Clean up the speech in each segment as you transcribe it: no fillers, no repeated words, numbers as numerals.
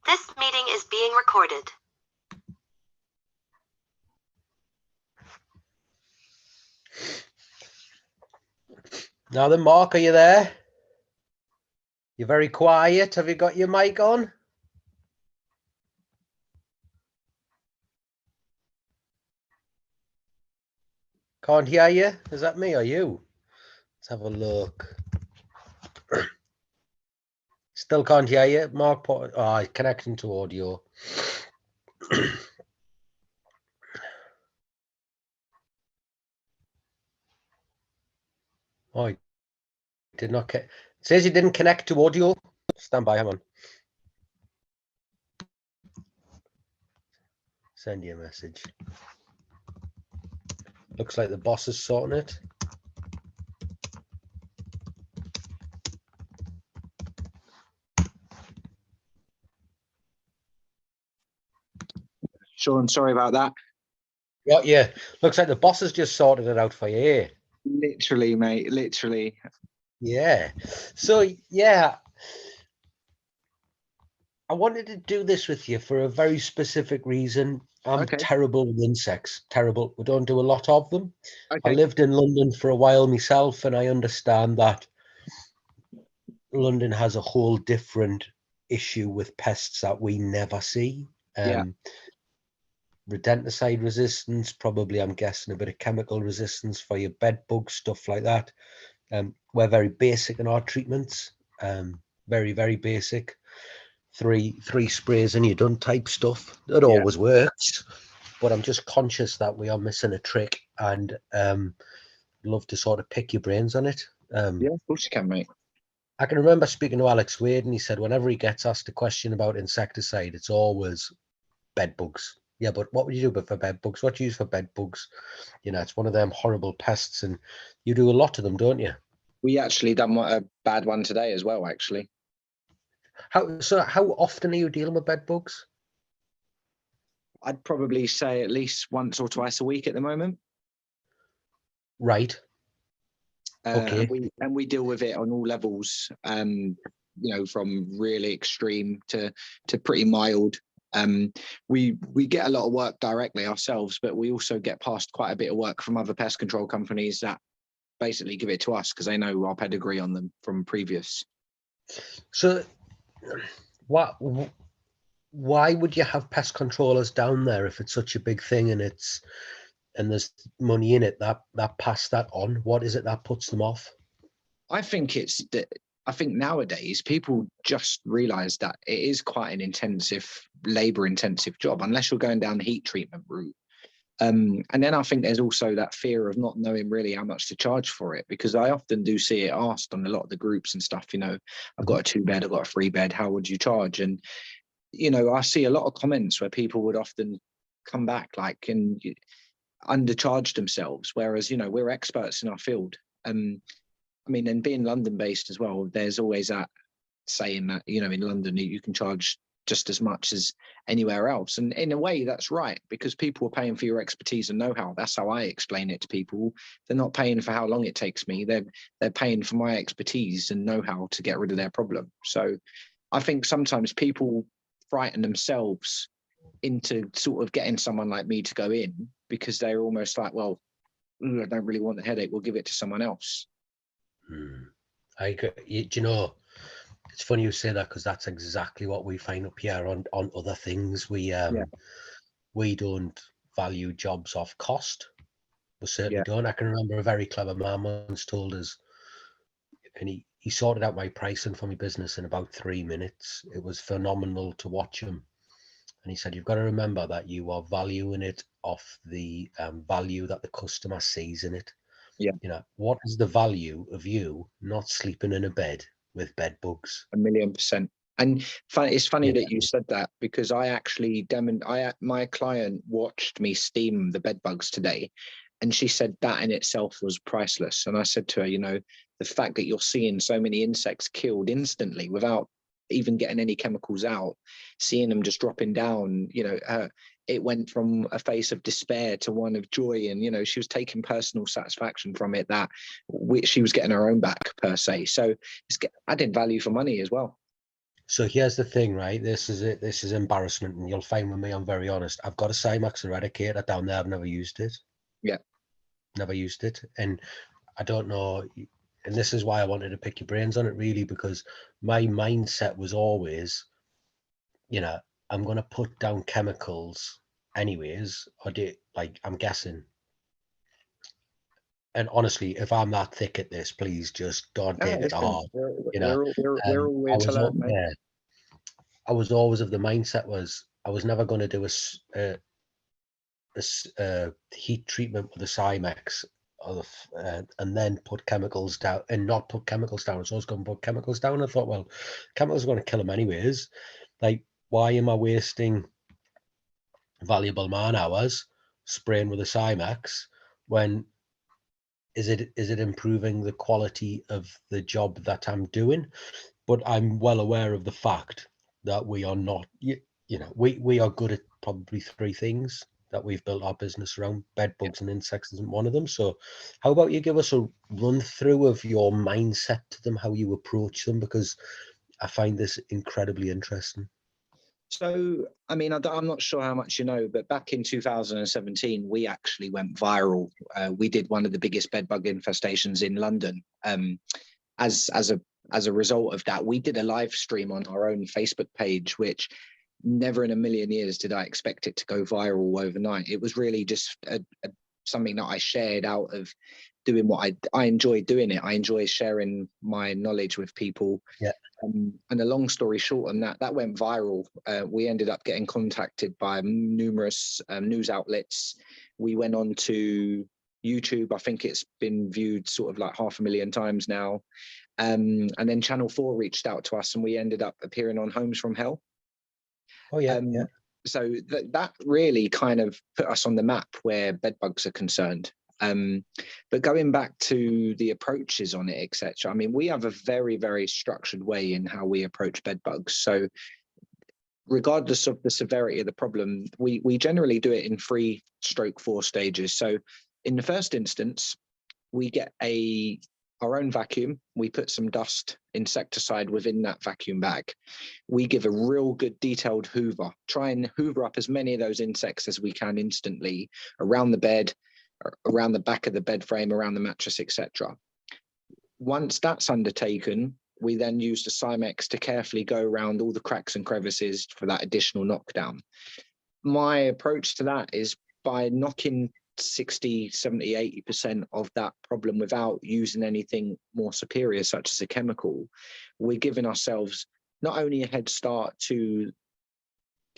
This meeting is being recorded. Now then, Mark, are you there? You're very quiet. Have you got your mic on? Can't hear you. Is that me or you? Let's have a look. Still can't hear you. Mark, connecting to audio. Oh, I did not. It says you didn't connect to audio. Stand by, hang on. Send you a message. Looks like the boss is sorting it. Sean, sorry about that. Yeah. Looks like the boss has just sorted it out for you here. Literally, mate. Literally. Yeah. So, yeah. I wanted to do this with you for a very specific reason. I'm terrible with insects. Terrible. We don't do a lot of them. I lived in London for a while myself, and I understand that London has a whole different issue with pests that we never see. Rodenticide resistance, probably, I'm guessing, a bit of chemical resistance for your bed bugs, stuff like that. We're very basic in our treatments. Very, very basic. Three sprays and you're done type stuff. It always works, but I'm just conscious that we are missing a trick, and love to sort of pick your brains on it. Yeah, of course you can, mate. I can remember speaking to Alex Wade, and he said whenever he gets asked a question about insecticide, it's always bed bugs. Yeah, but what would you do for bed bugs? What do you use for bed bugs? You know, it's one of them horrible pests, and you do a lot of them, don't you? We actually done a bad one today as well, actually. How often are you dealing with bed bugs? I'd probably say at least once or twice a week at the moment. Right. Okay. And we deal with it on all levels, you know, from really extreme to pretty mild. We get a lot of work directly ourselves, but we also get passed quite a bit of work from other pest control companies that basically give it to us because they know our pedigree on them from previous. So why would you have pest controllers down there if it's such a big thing and there's money in it that pass that on? What is it that puts them off? I think nowadays people just realize that it is quite an intensive, labor intensive job unless you're going down the heat treatment route. And then I think there's also that fear of not knowing really how much to charge for it, because I often do see it asked on a lot of the groups and stuff, you know, I've got a 2-bed, I've got a 3-bed, how would you charge? And, you know, I see a lot of comments where people would often come back like and undercharge themselves, whereas, you know, we're experts in our field. I mean, and being London based as well, there's always that saying that, you know, in London you can charge just as much as anywhere else. And in a way that's right, because people are paying for your expertise and know-how. That's how I explain it to people. They're not paying for how long it takes me. They're paying for my expertise and know-how to get rid of their problem. So I think sometimes people frighten themselves into sort of getting someone like me to go in because they're almost like, well, I don't really want the headache, we'll give it to someone else. Do you know, it's funny you say that, because that's exactly what we find up here on other things. We don't value jobs off cost. We certainly don't. I can remember a very clever man once told us, and he sorted out my pricing for my business in about 3 minutes. It was phenomenal to watch him. And he said, you've got to remember that you are valuing it off the value that the customer sees in it. Yeah. You know, what is the value of you not sleeping in a bed with bed bugs? 1,000,000%. And it's funny that you said that, because I actually my client watched me steam the bed bugs today, and she said that in itself was priceless. And I said to her, you know, the fact that you're seeing so many insects killed instantly without even getting any chemicals out, seeing them just dropping down, you know, it went from a face of despair to one of joy. And, you know, she was taking personal satisfaction from it, that she was getting her own back per se. So it's added value for money as well. So here's the thing, right? This is it. This is embarrassment, and you'll find with me, I'm very honest. I've got a Cymax eradicator down there. I've never used it. Yeah. Never used it, and I don't know. And this is why I wanted to pick your brains on it, really, because my mindset was always, you know, I'm going to put down chemicals anyways, or I'm guessing. And honestly, if I'm that thick at this, please just don't take it hard. You know, We're all I here to was learn, mate. yeah, I was always of the mindset was I was never going to do a heat treatment with a Cymex and then put chemicals down and not put chemicals down. So I was going to put chemicals down. I thought, well, chemicals are going to kill them anyways. Like, why am I wasting valuable man hours spraying with a Cymex when is it improving the quality of the job that I'm doing? But I'm well aware of the fact that we are not, we are good at probably three things that we've built our business around. Bed bugs and insects isn't one of them. So how about you give us a run through of your mindset to them, how you approach them, because I find this incredibly interesting. So, I mean, I'm not sure how much you know, but back in 2017, we actually went viral. We did one of the biggest bed bug infestations in London. As a result of that, we did a live stream on our own Facebook page, which never in a million years did I expect it to go viral overnight. It was really just something that I shared out of doing what I enjoy doing it. I enjoy sharing my knowledge with people. Yeah. And a long story short on that went viral. We ended up getting contacted by numerous news outlets. We went on to YouTube. I think it's been viewed sort of like 500,000 times now. And then Channel 4 reached out to us and we ended up appearing on Homes from Hell. Oh, yeah. Yeah. So that really kind of put us on the map where bed bugs are concerned. But going back to the approaches on it, etc. I mean, we have a very, very structured way in how we approach bed bugs. So regardless of the severity of the problem, we generally do it in 3-4 stages. So in the first instance, we get our own vacuum. We put some dust insecticide within that vacuum bag. We give a real good detailed hoover, try and hoover up as many of those insects as we can instantly around the bed, around the back of the bed frame, around the mattress, etc. Once that's undertaken, we then use the Cymex to carefully go around all the cracks and crevices for that additional knockdown. My approach to that is by knocking 60, 70, 80% of that problem without using anything more superior, such as a chemical, we're giving ourselves not only a head start to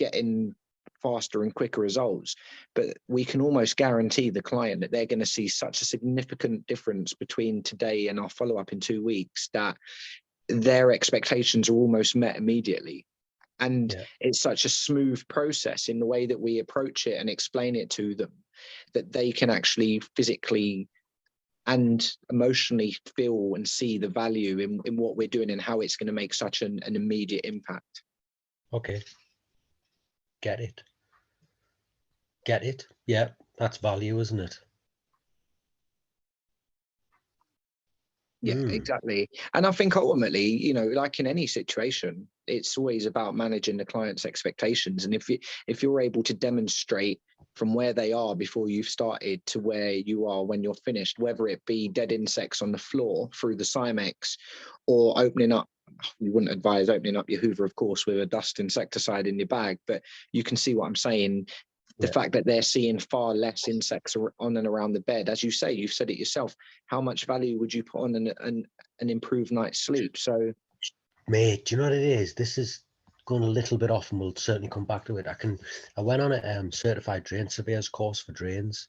getting faster and quicker results, but we can almost guarantee the client that they're going to see such a significant difference between today and our follow-up in 2 weeks that their expectations are almost met immediately. And it's such a smooth process in the way that we approach it and explain it to them that they can actually physically and emotionally feel and see the value in what we're doing and how it's going to make such an immediate impact. Okay. Get it. Yeah, that's value, isn't it? Yeah, exactly. And I think ultimately, you know, like in any situation, it's always about managing the client's expectations. And if you're able to demonstrate from where they are before you've started to where you are when you're finished, whether it be dead insects on the floor through the Cymex or opening up, we wouldn't advise opening up your Hoover, of course, with a dust insecticide in your bag, but you can see what I'm saying. The fact that they're seeing far less insects on and around the bed, as you say, you've said it yourself, how much value would you put on an improved night's sleep? So, mate, do you know what it is? This is going a little bit off and we'll certainly come back to it. I went on a certified drain surveyor's course for drains,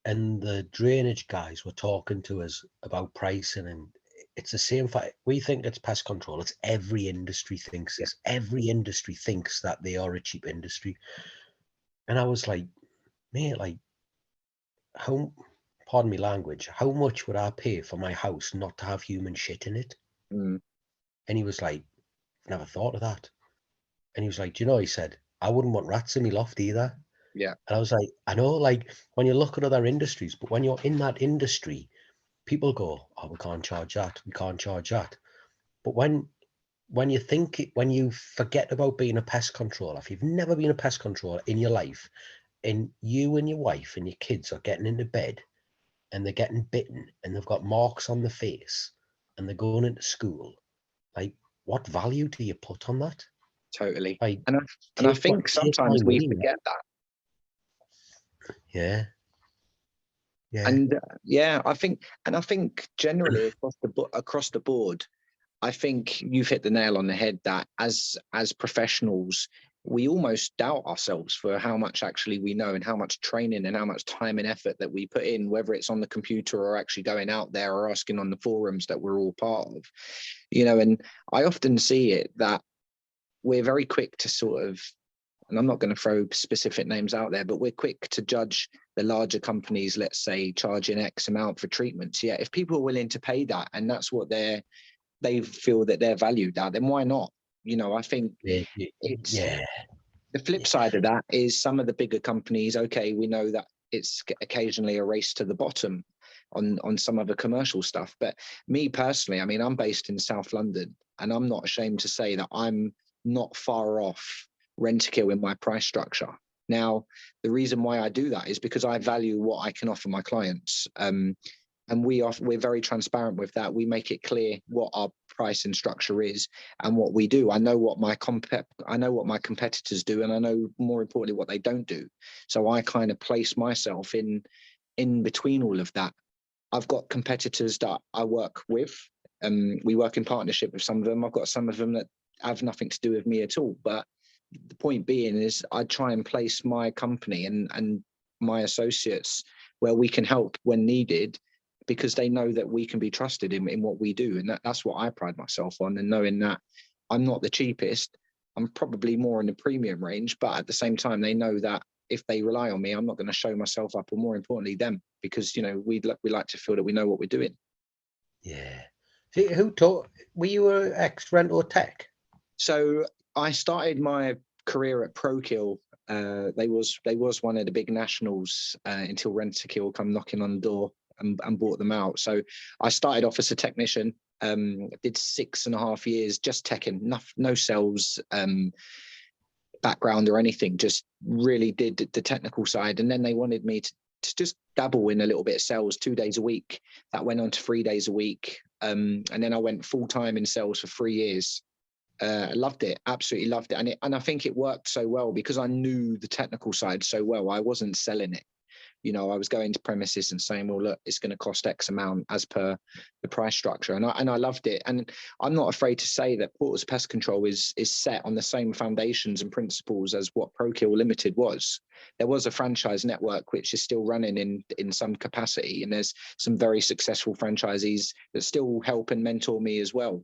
and the drainage guys were talking to us about pricing, and it's the same fight. We think it's pest control. It's every industry thinks this. Every industry thinks that they are a cheap industry. And I was like, mate, like, pardon me language, how much would I pay for my house not to have human shit in it? And he was like, I've never thought of that. And he was like, do you know, he said, I wouldn't want rats in my loft either. Yeah. And I was like, I know, like, when you look at other industries, but when you're in that industry, people go, oh, we can't charge that. We can't charge that. But when when you forget about being a pest controller, if you've never been a pest controller in your life, and you and your wife and your kids are getting into bed and they're getting bitten and they've got marks on the face and they're going into school, like, what value do you put on that? Totally. Like, And I think sometimes we forget that. Yeah. Yeah. And I think generally across the board, I think you've hit the nail on the head that as professionals, we almost doubt ourselves for how much actually we know and how much training and how much time and effort that we put in, whether it's on the computer or actually going out there or asking on the forums that we're all part of. And I often see it that we're very quick to sort of, and I'm not going to throw specific names out there, but we're quick to judge the larger companies, let's say, charging X amount for treatments. Yeah, if people are willing to pay that and that's what they feel that they're valued at, then why not? I think it's the flip side of that is some of the bigger companies, okay, we know that it's occasionally a race to the bottom on some of the commercial stuff. But me personally, I mean, I'm based in South London and I'm not ashamed to say that I'm not far off Rentokil in my price structure. Now, the reason why I do that is because I value what I can offer my clients. And we're very transparent with that. We make it clear what our pricing structure is and what we do. I know what my competitors do, and I know more importantly what they don't do. So I kind of place myself in between all of that. I've got competitors that I work with, and we work in partnership with some of them. I've got some of them that have nothing to do with me at all. But the point being is I try and place my company and my associates where we can help when needed, because they know that we can be trusted in what we do. And that's what I pride myself on, and knowing that I'm not the cheapest, I'm probably more in the premium range, but at the same time, they know that if they rely on me, I'm not going to show myself up, or more importantly, them, because, we like to feel that we know what we're doing. Yeah. See, who taught, were you an ex-Rento Tech? So I started my career at ProKill. They was one of the big nationals until Rentokil come knocking on the door and bought them out. So I started off as a technician, did 6.5 years just teching, no sales background or anything, just really did the technical side. And then they wanted me to just dabble in a little bit of sales 2 days a week. That went on to 3 days a week. And then I went full-time in sales for 3 years. I loved it, absolutely loved it. And I think it worked so well because I knew the technical side so well. I wasn't selling it. I was going to premises and saying, well, look, it's going to cost X amount as per the price structure. And I loved it. And I'm not afraid to say that Porter's Pest Control is set on the same foundations and principles as what ProKill Limited was. There was a franchise network which is still running in some capacity. And there's some very successful franchisees that still help and mentor me as well.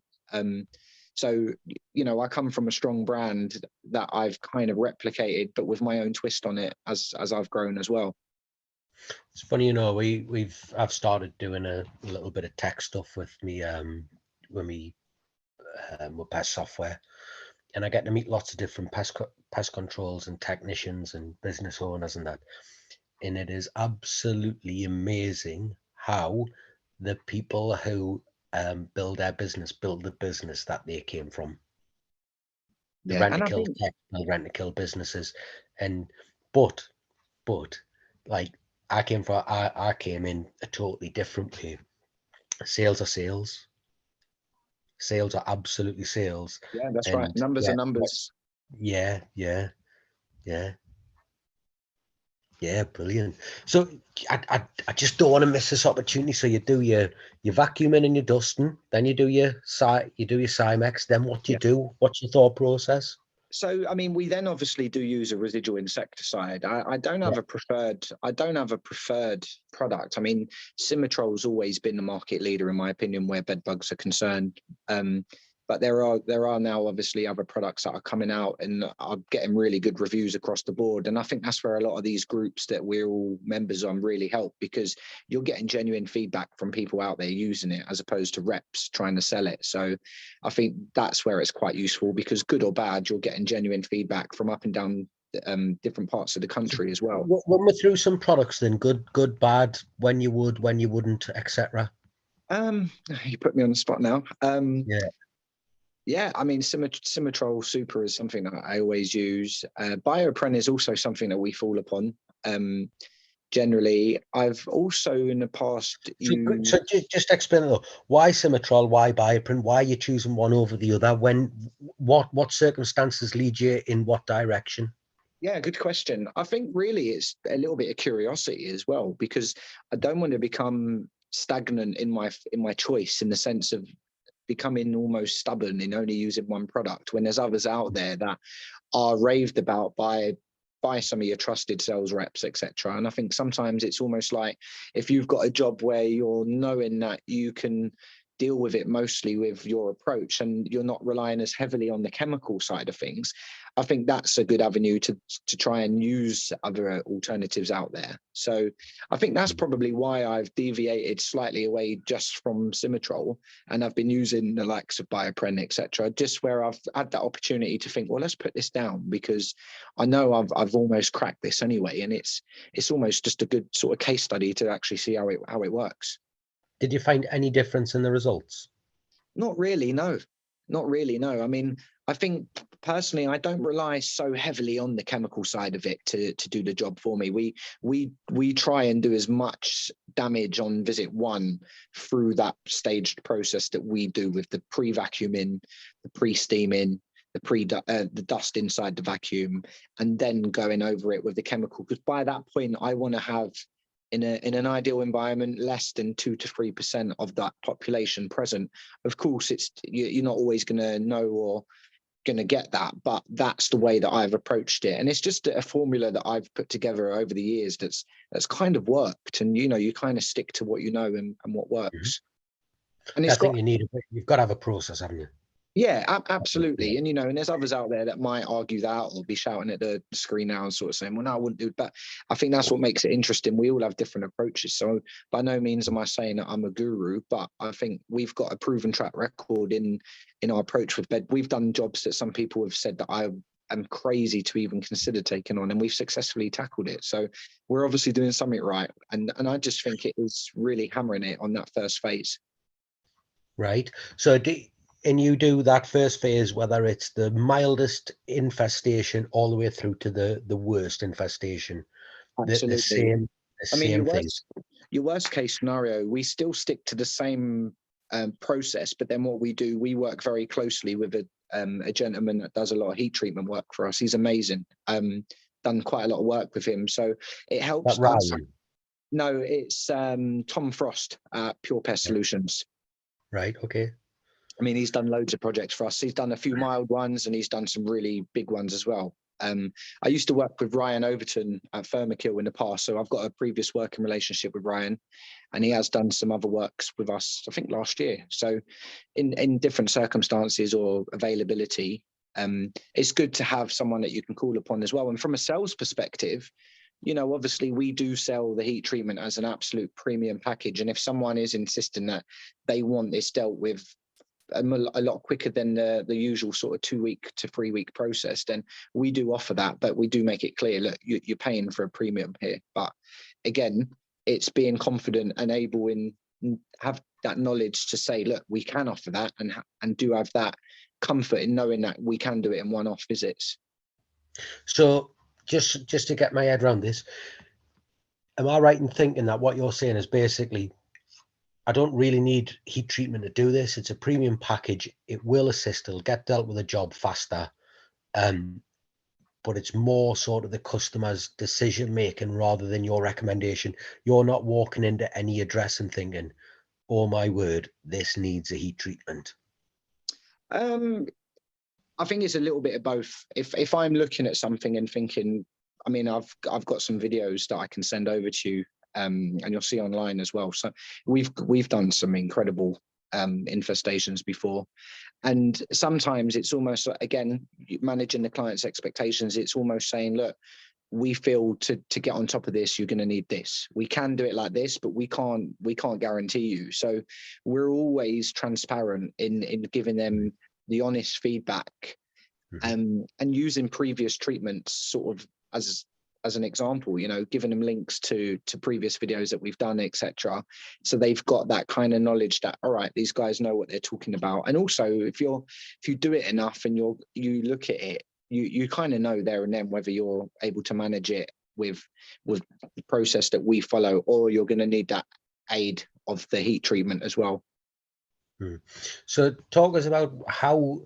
So, I come from a strong brand that I've kind of replicated, but with my own twist on it as I've grown as well. It's funny, I've started doing a little bit of tech stuff with me with pest software, and I get to meet lots of different pest controls and technicians and business owners and that, and it is absolutely amazing how the people who build the business that they came from. The Rentokil Tech, Rentokil businesses, and but like I came in a totally different way. Sales are sales. Sales are absolutely sales. Yeah, that's right. Numbers are numbers. Yeah. Brilliant. So I just don't want to miss this opportunity. So you do your vacuuming and your dusting, then you do your Cymex. Then what do you do? What's your thought process? So, I mean, we then obviously do use a residual insecticide. I don't have a preferred product. I mean, Symmetrol's always been the market leader, in my opinion, where bed bugs are concerned. But there are now obviously other products that are coming out and are getting really good reviews across the board. And I think that's where a lot of these groups that we're all members on really help, because you're getting genuine feedback from people out there using it as opposed to reps trying to sell it. So I think that's where it's quite useful, because good or bad, you're getting genuine feedback from up and down different parts of the country as well. Run me through some products then, good, bad, when you would, when you wouldn't, etc. You put me on the spot now. Yeah. Yeah, I mean, Simitrol Super is something that I always use. Biopren is also something that we fall upon. Generally, I've also in the past used. So just explain it though. Why Simitrol? Why Bioprin? Why are you choosing one over the other? What circumstances lead you in what direction? Yeah, good question. I think really it's a little bit of curiosity as well, because I don't want to become stagnant in my choice, in the sense of becoming almost stubborn in only using one product when there's others out there that are raved about by some of your trusted sales reps, etc. And I think sometimes it's almost like, if you've got a job where you're knowing that you can deal with it mostly with your approach and you're not relying as heavily on the chemical side of things, I think that's a good avenue to try and use other alternatives out there. So I think that's probably why I've deviated slightly away just from Simitrol, and I've been using the likes of Biopren, etc., just where I've had that opportunity to think, well, let's put this down, because I know I've almost cracked this anyway, and it's almost just a good sort of case study to actually see how it works. Did you find any difference in the results? Not really, no. Not really, no. I mean, I think personally, I don't rely so heavily on the chemical side of it to do the job for me. We try and do as much damage on visit one through that staged process that we do, with the pre-vacuuming, the pre-steaming, the dust inside the vacuum, and then going over it with the chemical. Because by that point, I want to have, in an ideal environment, less than 2 to 3% of that population present. Of course, you're not always going to know or going to get that, but that's the way that I've approached it, and it's just a formula that I've put together over the years that's kind of worked. And you kind of stick to what you know and what works. And I think you've got to have a process, haven't you? Yeah, absolutely. And and there's others out there that might argue that, or be shouting at the screen now and sort of saying, well, no, I wouldn't do it. But I think that's what makes it interesting. We all have different approaches. So by no means am I saying that I'm a guru, but I think we've got a proven track record in our approach with bed. We've done jobs that some people have said that I am crazy to even consider taking on, and we've successfully tackled it. So we're obviously doing something right. And I just think it is really hammering it on that first phase. Right. So and you do that first phase, whether it's the mildest infestation all the way through to the worst infestation. Absolutely. The I mean, same thing. Your worst case scenario, we still stick to the same process, but then what we do, we work very closely with a gentleman that does a lot of heat treatment work for us. He's amazing. Done quite a lot of work with him, so it helps us. Ryan? No, it's Tom Frost at Pure Pest Solutions. Right. Okay. I mean, he's done loads of projects for us. He's done a few mild ones, and he's done some really big ones as well. I used to work with Ryan Overton at Thermokill in the past, so I've got a previous working relationship with Ryan, and he has done some other works with us, I think last year. So in different circumstances or availability, it's good to have someone that you can call upon as well. And from a sales perspective, obviously we do sell the heat treatment as an absolute premium package. And if someone is insisting that they want this dealt with a lot quicker than the usual sort of 2 week to 3 week process, then we do offer that. But we do make it clear, look, you're paying for a premium here. But again, it's being confident and able in have that knowledge to say, look, we can offer that, and do have that comfort in knowing that we can do it in one-off visits. So just to get my head around this, am I right in thinking that what you're saying is basically, I don't really need heat treatment to do this. It's a premium package. It will assist. It'll get dealt with a job faster. But it's more sort of the customer's decision making rather than your recommendation. You're not walking into any address and thinking, oh my word, this needs a heat treatment. I think it's a little bit of both. If I'm looking at something and thinking, I mean, I've got some videos that I can send over to you, and you'll see online as well. So we've done some incredible infestations before, and sometimes it's almost like, again, managing the client's expectations. It's almost saying, look, we feel to get on top of this, you're going to need this. We can do it like this, but we can't guarantee you. So we're always transparent in giving them the honest feedback, and using previous treatments sort of as as an example, you know, giving them links to previous videos that we've done, etc. So they've got that kind of knowledge that, all right, these guys know what they're talking about. And also, if you do it enough and you look at it, you kind of know there and then whether you're able to manage it with the process that we follow, or you're going to need that aid of the heat treatment as well. So talk us about how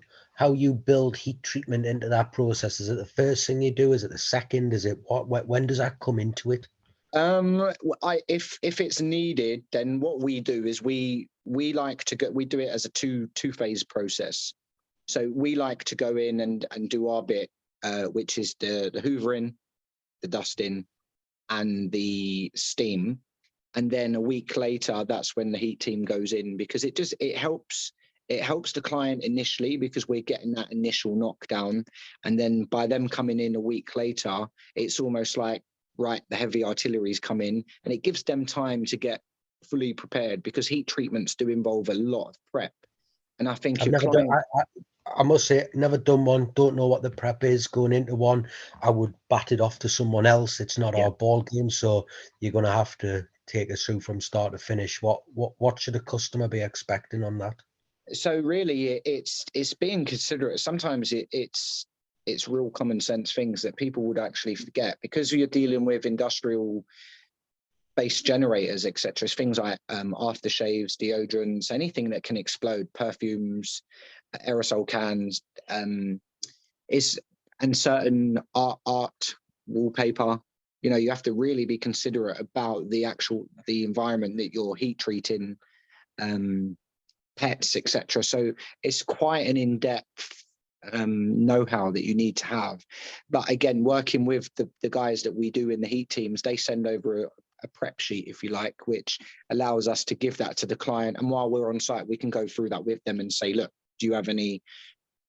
you build heat treatment into that process. Is it the first thing you do? Is it the second? Is it when does that come into it? If it's needed, then what we do is we like to we do it as a two-phase process. So we like to go in and do our bit, which is the hoovering, the dusting, and the steam. And then a week later, that's when the heat team goes in, because it helps the client initially, because we're getting that initial knockdown. And then by them coming in a week later, it's almost like, right, the heavy artillery's come in, and it gives them time to get fully prepared, because heat treatments do involve a lot of prep. And I think I must say, never done one, don't know what the prep is going into one. I would bat it off to someone else. It's not our ball game, so you're going to have to take us through from start to finish. What should a customer be expecting on that? So really, it's being considerate. Sometimes it's real common sense things that people would actually forget, because you're dealing with industrial based generators, etc. Things like aftershaves, deodorants, anything that can explode, perfumes, aerosol cans, and certain art wallpaper. You know, you have to really be considerate about the environment that you're heat treating, pets, etc. So it's quite an in-depth know-how that you need to have. But again, working with the guys that we do in the heat teams, they send over a prep sheet, if you like, which allows us to give that to the client. And while we're on site, we can go through that with them and say, look, do you have any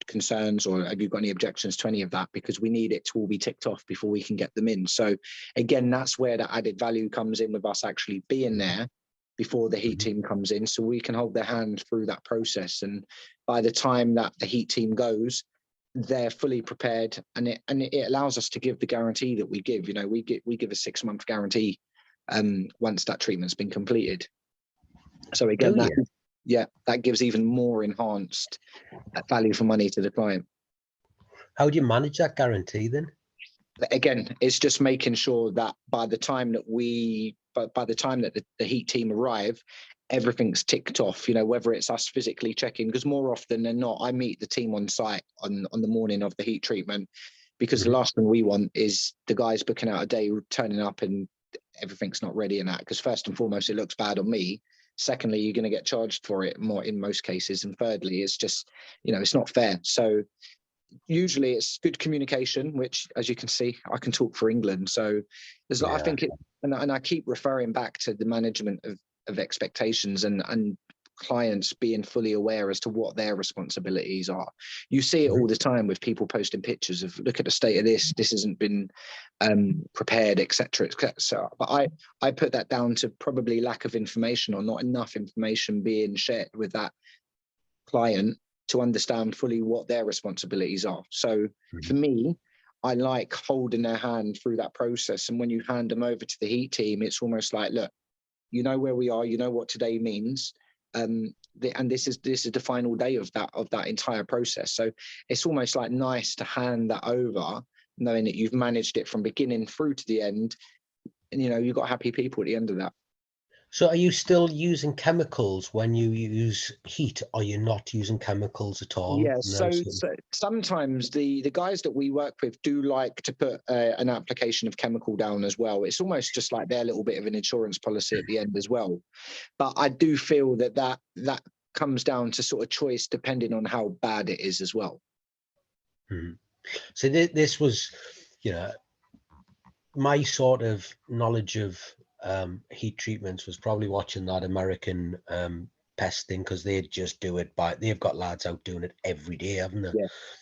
concerns, or have you got any objections to any of that? Because we need it to all be ticked off before we can get them in. So again, that's where the added value comes in, with us actually being there before the heat team comes in, so we can hold their hand through that process. And by the time that the heat team goes, they're fully prepared, and it allows us to give the guarantee that we give. You know, we give a 6-month guarantee once that treatment's been completed. So again, that gives even more enhanced value for money to the client. How do you manage that guarantee then? Again, it's just making sure that by the time that the heat team arrive, everything's ticked off, you know, whether it's us physically checking, because more often than not, I meet the team on site on the morning of the heat treatment, because the last thing we want is the guys booking out a day, turning up and everything's not ready, and that, because first and foremost, it looks bad on me. Secondly, you're going to get charged for it more in most cases. And thirdly, it's just, you know, it's not fair. So usually it's good communication, which, as you can see, I can talk for England. So there's, I think, and I keep referring back to the management of expectations and clients being fully aware as to what their responsibilities are. You see it all the time with people posting pictures of, look at the state of this hasn't been prepared, etc., etc. But I put that down to probably lack of information, or not enough information being shared with that client to understand fully what their responsibilities are. So for me, I like holding their hand through that process. And when you hand them over to the heat team, it's almost like, look, you know where we are, you know what today means. And this is the final day of that entire process. So it's almost like nice to hand that over, knowing that you've managed it from beginning through to the end, and you know you've got happy people at the end of that. So are you still using chemicals when you use heat? Are you not using chemicals at all? Yeah, so sometimes the guys that we work with do like to put an application of chemical down as well. It's almost just like their little bit of an insurance policy at the end as well. But I do feel that comes down to sort of choice, depending on how bad it is as well. So this was, you know, my sort of knowledge of heat treatments was probably watching that American Pest thing, because they just do it they've got lads out doing it every day, haven't they?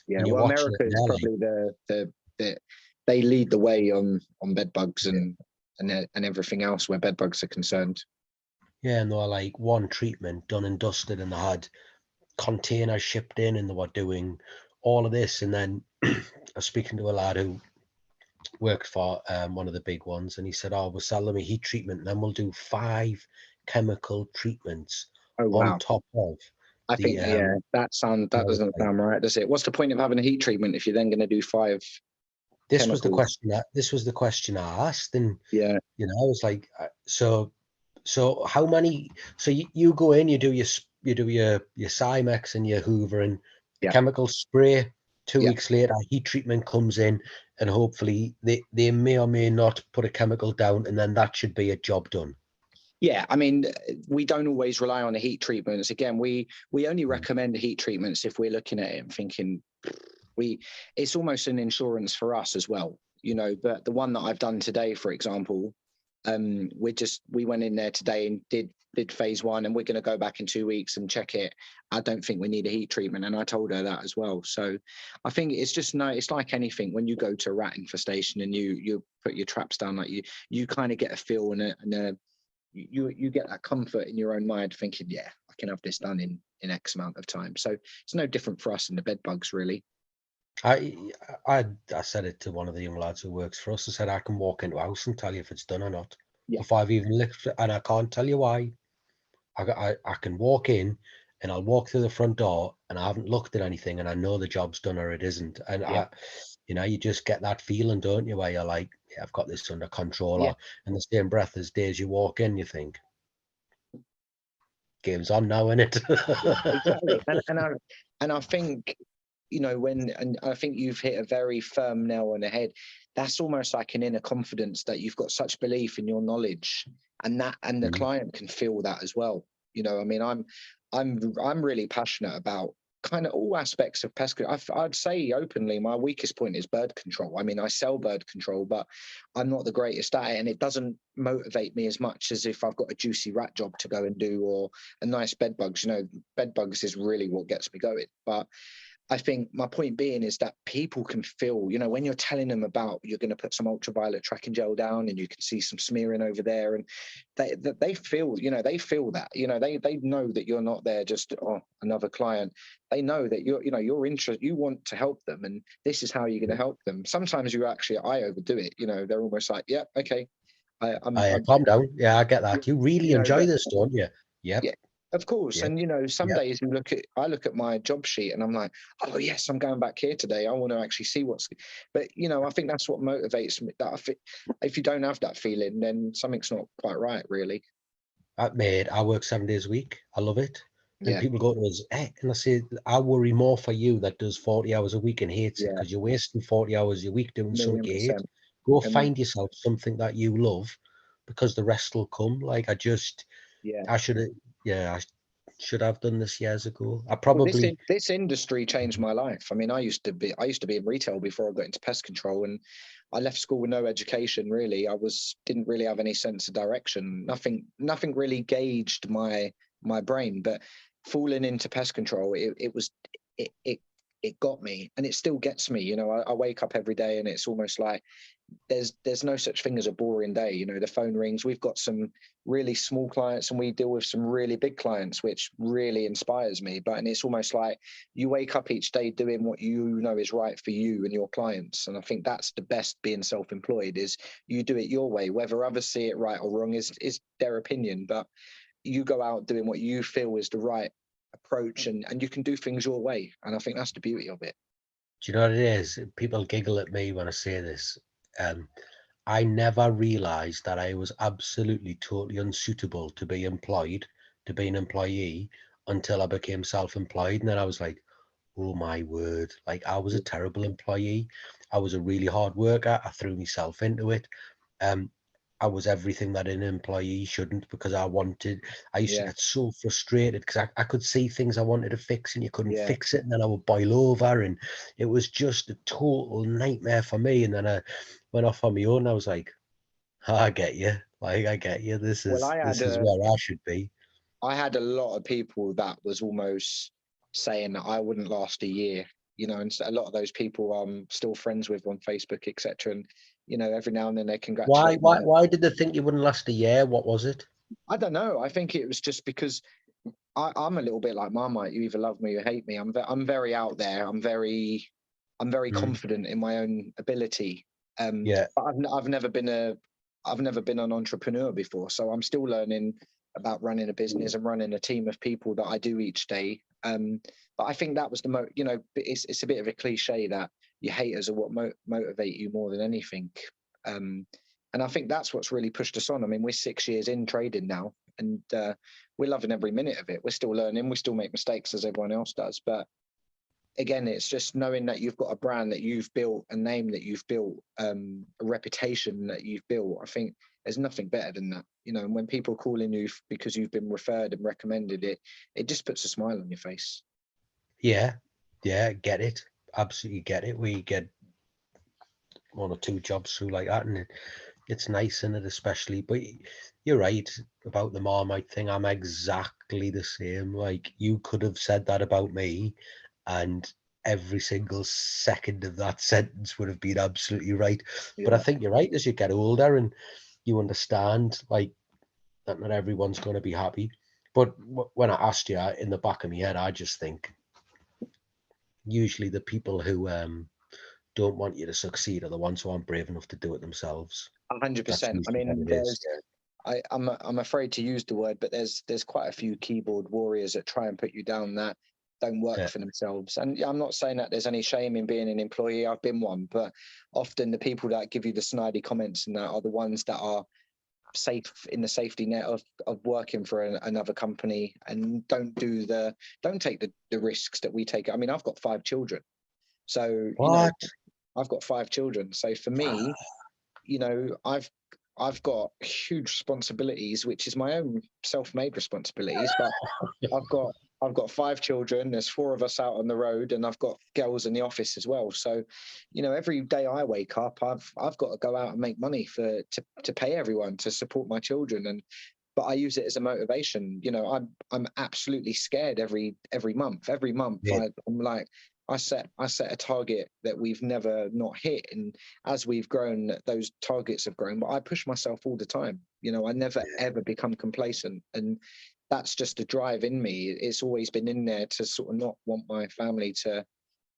Yeah. Well, America is probably they lead the way on bed bugs and everything else where bed bugs are concerned. Yeah, and they were like one treatment done and dusted, and they had containers shipped in, and they were doing all of this. And then I was speaking to a lad who worked for one of the big ones, and he said, "Oh, we'll sell them a heat treatment, and then we'll do 5 chemical treatments Oh on wow. top of I the." think that I was doesn't like, sound right, does it? What's the point of having a heat treatment if you're then going to do 5 this was the chemicals? question that I asked, and Yeah, I was like, so how many? So you go in, you do your Cymex and your Hoover and the yeah, chemical spray. 2 yeah. weeks later, heat treatment comes in, and hopefully they may or may not put a chemical down, and then that should be a job done. Yeah, I mean, we don't always rely on the heat treatments. Again, we only Mm. recommend heat treatments if we're looking at it and thinking it's almost an insurance for us as well, But the one that I've done today, for example, we went in there today and did phase 1, and we're going to go back in 2 weeks and check it. I don't think we need a heat treatment, and I told her that as well. So I think it's just it's like anything. When you go to a rat infestation and you put your traps down, like you kind of get a feel and you get that comfort in your own mind, thinking, yeah, I can have this done in X amount of time. So it's no different for us in the bed bugs, really. I said it to one of the young lads who works for us. I said, I can walk into a house and tell you if it's done or not before I've even looked, and I can't tell you why. I can walk in and I'll walk through the front door and I haven't looked at anything and I know the job's done or it isn't. And you just get that feeling, don't you, where you're like, yeah, I've got this under control. Yeah. Or in the same breath as days you walk in, you think, game's on now, innit? Exactly. And I think, and I think you've hit a very firm nail on the head. That's almost like an inner confidence that you've got such belief in your knowledge, and the client can feel that as well. I mean, I'm really passionate about kind of all aspects of pest control. I'd say openly, my weakest point is bird control. I mean, I sell bird control, but I'm not the greatest at it, and it doesn't motivate me as much as if I've got a juicy rat job to go and do, or a nice bed bugs. Bed bugs is really what gets me going. But I think my point being is that people can feel, when you're telling them about you're going to put some ultraviolet tracking gel down and you can see some smearing over there, and they feel, they feel that, they know that you're not there just another client. They know that you're interested, you want to help them, and this is how you're going to help them. Sometimes I overdo it. They're almost like, yeah, okay, I'm Calm down. Yeah, I get that. You really enjoy but this, don't you? Yep. yeah, of course. Yep. And some Yep. days I look at my job sheet and I'm like, oh yes, I'm going back here today. I want to actually see but I think that's what motivates me. That if you don't have that feeling, then something's not quite right, really. I work 7 days a week. I love it. And Yeah. people go to us, and I say, I worry more for you that does 40 hours a week and hates it, Yeah. because you're wasting 40 hours a week doing something you hate. 1,000,000%. Go And find yourself something that you love, because the rest will come. Like I should have done this years ago. I Well, probably this industry changed my life. I mean, I used to be in retail before I got into pest control, and I left school with no education really. Didn't really have any sense of direction. Nothing really gauged my brain. But falling into pest control, it got me, and it still gets me. I wake up every day and it's almost like there's no such thing as a boring day. The phone rings. We've got some really small clients and we deal with some really big clients, which really inspires me. And it's almost like you wake up each day doing what you know is right for you and your clients. And I think that's the best being self-employed, is you do it your way. Whether others see it right or wrong is their opinion, but you go out doing what you feel is the right approach, and you can do things your way. And I think that's the beauty of it. Do you know what it is? People giggle at me when I say this. I never realized that I was absolutely totally unsuitable to be employed, to be an employee, until I became self-employed. And then I was like, oh my word, like I was a terrible employee. I was a really hard worker. I threw myself into it. I was everything that an employee shouldn't, because I used to get so frustrated because I could see things I wanted to fix and you couldn't fix it. And then I would boil over, and it was just a total nightmare for me. And then I went off on my own. I was like, I get you. Like, I get you. This Well, is where I should be. I had a lot of people that was almost saying that I wouldn't last a year, and a lot of those people I'm still friends with on Facebook, etc. And every now and then they congratulate me. Why did they think you wouldn't last a year? What was it? I don't know. I think it was just because I'm a little bit like Marmite. You either love me or hate me. I'm very out there. I'm very confident in my own ability. Yeah. But I've never been an entrepreneur before, so I'm still learning about running a business and running a team of people that I do each day. But I think that was it's a bit of a cliche that your haters are what motivate you more than anything. And I think that's what's really pushed us on. I mean, we're 6 years in trading now, and we're loving every minute of it. We're still learning. We still make mistakes as everyone else does. But again, it's just knowing that you've got a brand that you've built, a name that you've built, a reputation that you've built. I think there's nothing better than that. And when people are calling you because you've been referred and recommended, it just puts a smile on your face. Yeah, get it. Absolutely get it. We get 1 or 2 jobs through like that, and it's nice in it, especially. But you're right about the Marmite thing. I'm exactly the same. Like, you could have said that about me, and every single second of that sentence would have been absolutely right. But I think you're right. As you get older and you understand, like, that not everyone's going to be happy. But when I asked you, in the back of my head, I just think usually the people who don't want you to succeed are the ones who aren't brave enough to do it themselves. 100%. I mean, I'm afraid to use the word, but there's quite a few keyboard warriors that try and put you down that don't work for themselves. And I'm not saying that there's any shame in being an employee. I've been one, but often the people that give you the snidey comments and that are the ones that are safe in the safety net of working for another company and don't take the risks that we take. I mean, I've got 5 children, so I've got 5 children. So for me, I've got huge responsibilities, which is my own self-made responsibilities. But I've got 5 children. There's 4 of us out on the road, and I've got girls in the office as well. So, every day I wake up, I've got to go out and make money to pay everyone to support my children. But I use it as a motivation. I'm absolutely scared every month. Every month, I'm like, I set a target that we've never not hit, and as we've grown, those targets have grown. But I push myself all the time. I never ever become complacent, and that's just a drive in me. It's always been in there to sort of not want my family to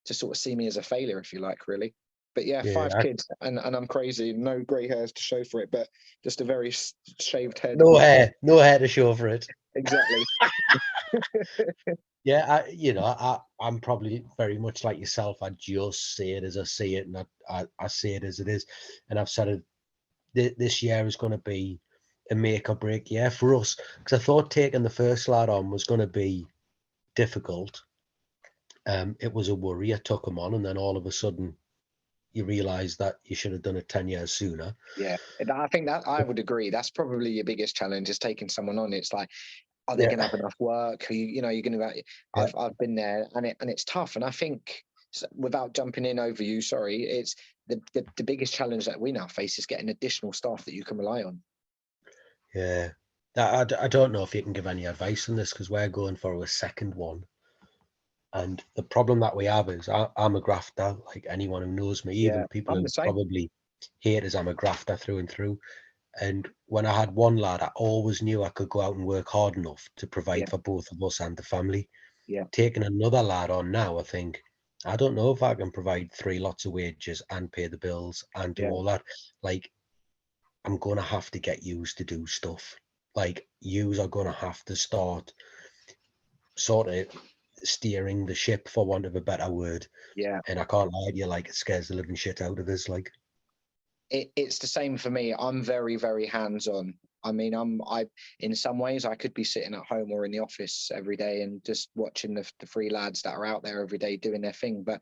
sort of see me as a failure, if you like, really. But 5 kids, and I'm crazy. No grey hairs to show for it, but just a very shaved head. No hair to show for it. Exactly. Yeah, I'm probably very much like yourself. I just say it as I see it, and I say it as it is. And I've said it, this year is going to be a make or break year for us, because I thought taking the first lad on was going to be difficult. It was a worry. I took him on, and then all of a sudden you realise that you should have done it 10 years sooner. Yeah, I think that I would agree. That's probably your biggest challenge, is taking someone on. It's like, are they going to have enough work? You're going to. I've been there, and it's tough. And I think, without jumping in over you, sorry, it's the biggest challenge that we now face is getting additional staff that you can rely on. Yeah, I don't know if you can give any advice on this, because we're going for a second one. And the problem that we have is I'm a grafter, like anyone who knows me, even people who probably hate us, I'm a grafter through and through. And when I had one lad, I always knew I could go out and work hard enough to provide for both of us and the family. Yeah. Taking another lad on now, I think, I don't know if I can provide 3 lots of wages and pay the bills and do all that. Like, I'm going to have to get yous to do stuff. Like, yous are going to have to start sort of steering the ship, for want of a better word. Yeah. And I can't lie to you, like, it scares the living shit out of us. Like, it's the same for me. I'm very, very hands-on. I mean, in some ways I could be sitting at home or in the office every day and just watching the 3 lads that are out there every day doing their thing. But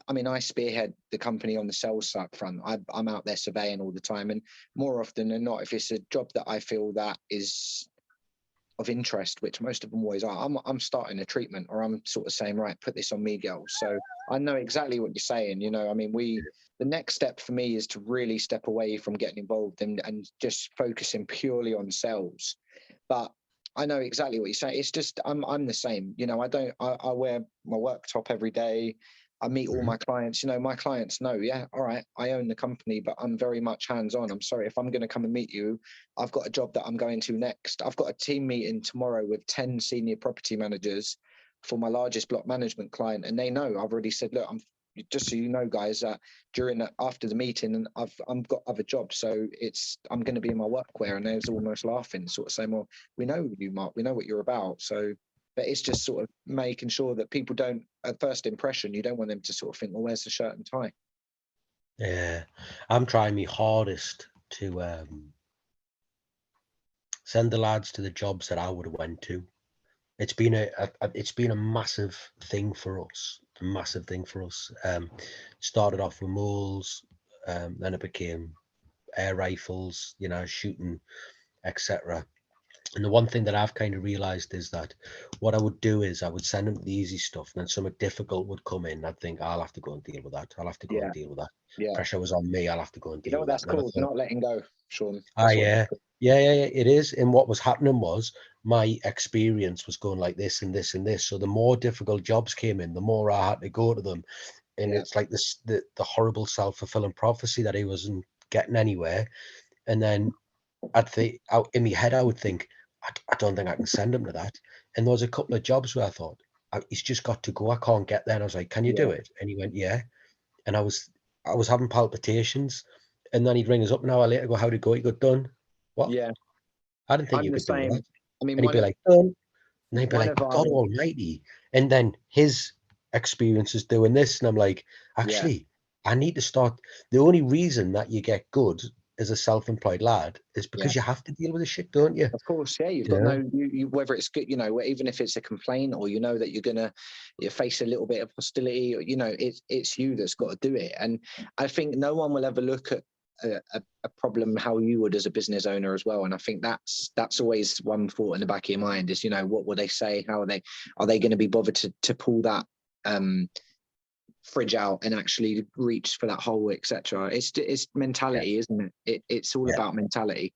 I mean, I spearhead the company on the sales side front. I'm out there surveying all the time, and more often than not, if it's a job that I feel that is of interest, which most of them always are, I'm starting a treatment, or I'm sort of saying, right, put this on me, girls. So I know exactly what you're saying. I mean, the next step for me is to really step away from getting involved and just focusing purely on sales. But I know exactly what you're saying. It's just I'm the same. I wear my work top every day. I meet all my clients. My clients know, all right, I own the company, but I'm very much hands-on. I'm sorry, if I'm going to come and meet you, I've got a job that I'm going to next. I've got a team meeting tomorrow with 10 senior property managers for my largest block management client, and they know. I've already said, look, just so you know, guys, after the meeting, I've got other jobs, so I'm going to be in my workwear, and they was almost laughing, sort of saying, well, we know you, Mark, we know what you're about. So, but it's just sort of making sure that people don't, at first impression, you don't want them to sort of think, well, where's the shirt and tie? Yeah, I'm trying my hardest to send the lads to the jobs that I would have went to. It's been a massive thing for us. A massive thing for us. Started off with moles, then it became air rifles, you know, shooting, etc. And the one thing that I've kind of realized is that what I would do is I would send them the easy stuff, and then something difficult would come in. I'd think, I'll have to go and deal with that. I'll have to go and deal with that. Yeah. Pressure was on me. I'll have to go and You know deal what with that. that's called? Not letting go, Sean. Yeah, it is. And what was happening was my experience was going like this and this and this. So the more difficult jobs came in, the more I had to go to them. And it's like this, the horrible self-fulfilling prophecy that he wasn't getting anywhere. And then I'd think out in my head, I would think, I don't think I can send him to that. And there was a couple of jobs where I thought, he's just got to go. I can't get there. And I was like, can you do it? And he went, yeah. And I was having palpitations. And then he'd ring us up an hour later, go, how'd it go? He go, done. What? Yeah. I didn't think I'm you the could do same. that. I mean, And he'd be like, done. And he'd be one like, of our God almighty. And then his experience is doing this. And I'm like, actually, I need to start. The only reason that you get good as a self-employed lad is because you have to deal with the shit, don't you? Of course, yeah. You've got you whether it's good, you know, even if it's a complaint, or you know that you're gonna face a little bit of hostility, or you know, it's you that's got to do it. And I think no one will ever look at a problem how you would as a business owner as well. And I think that's always one thought in the back of your mind is, you know, what will they say? How are they going to be bothered to pull that fridge out and actually reach for that hole, etc. It's mentality, isn't it? It's all about mentality.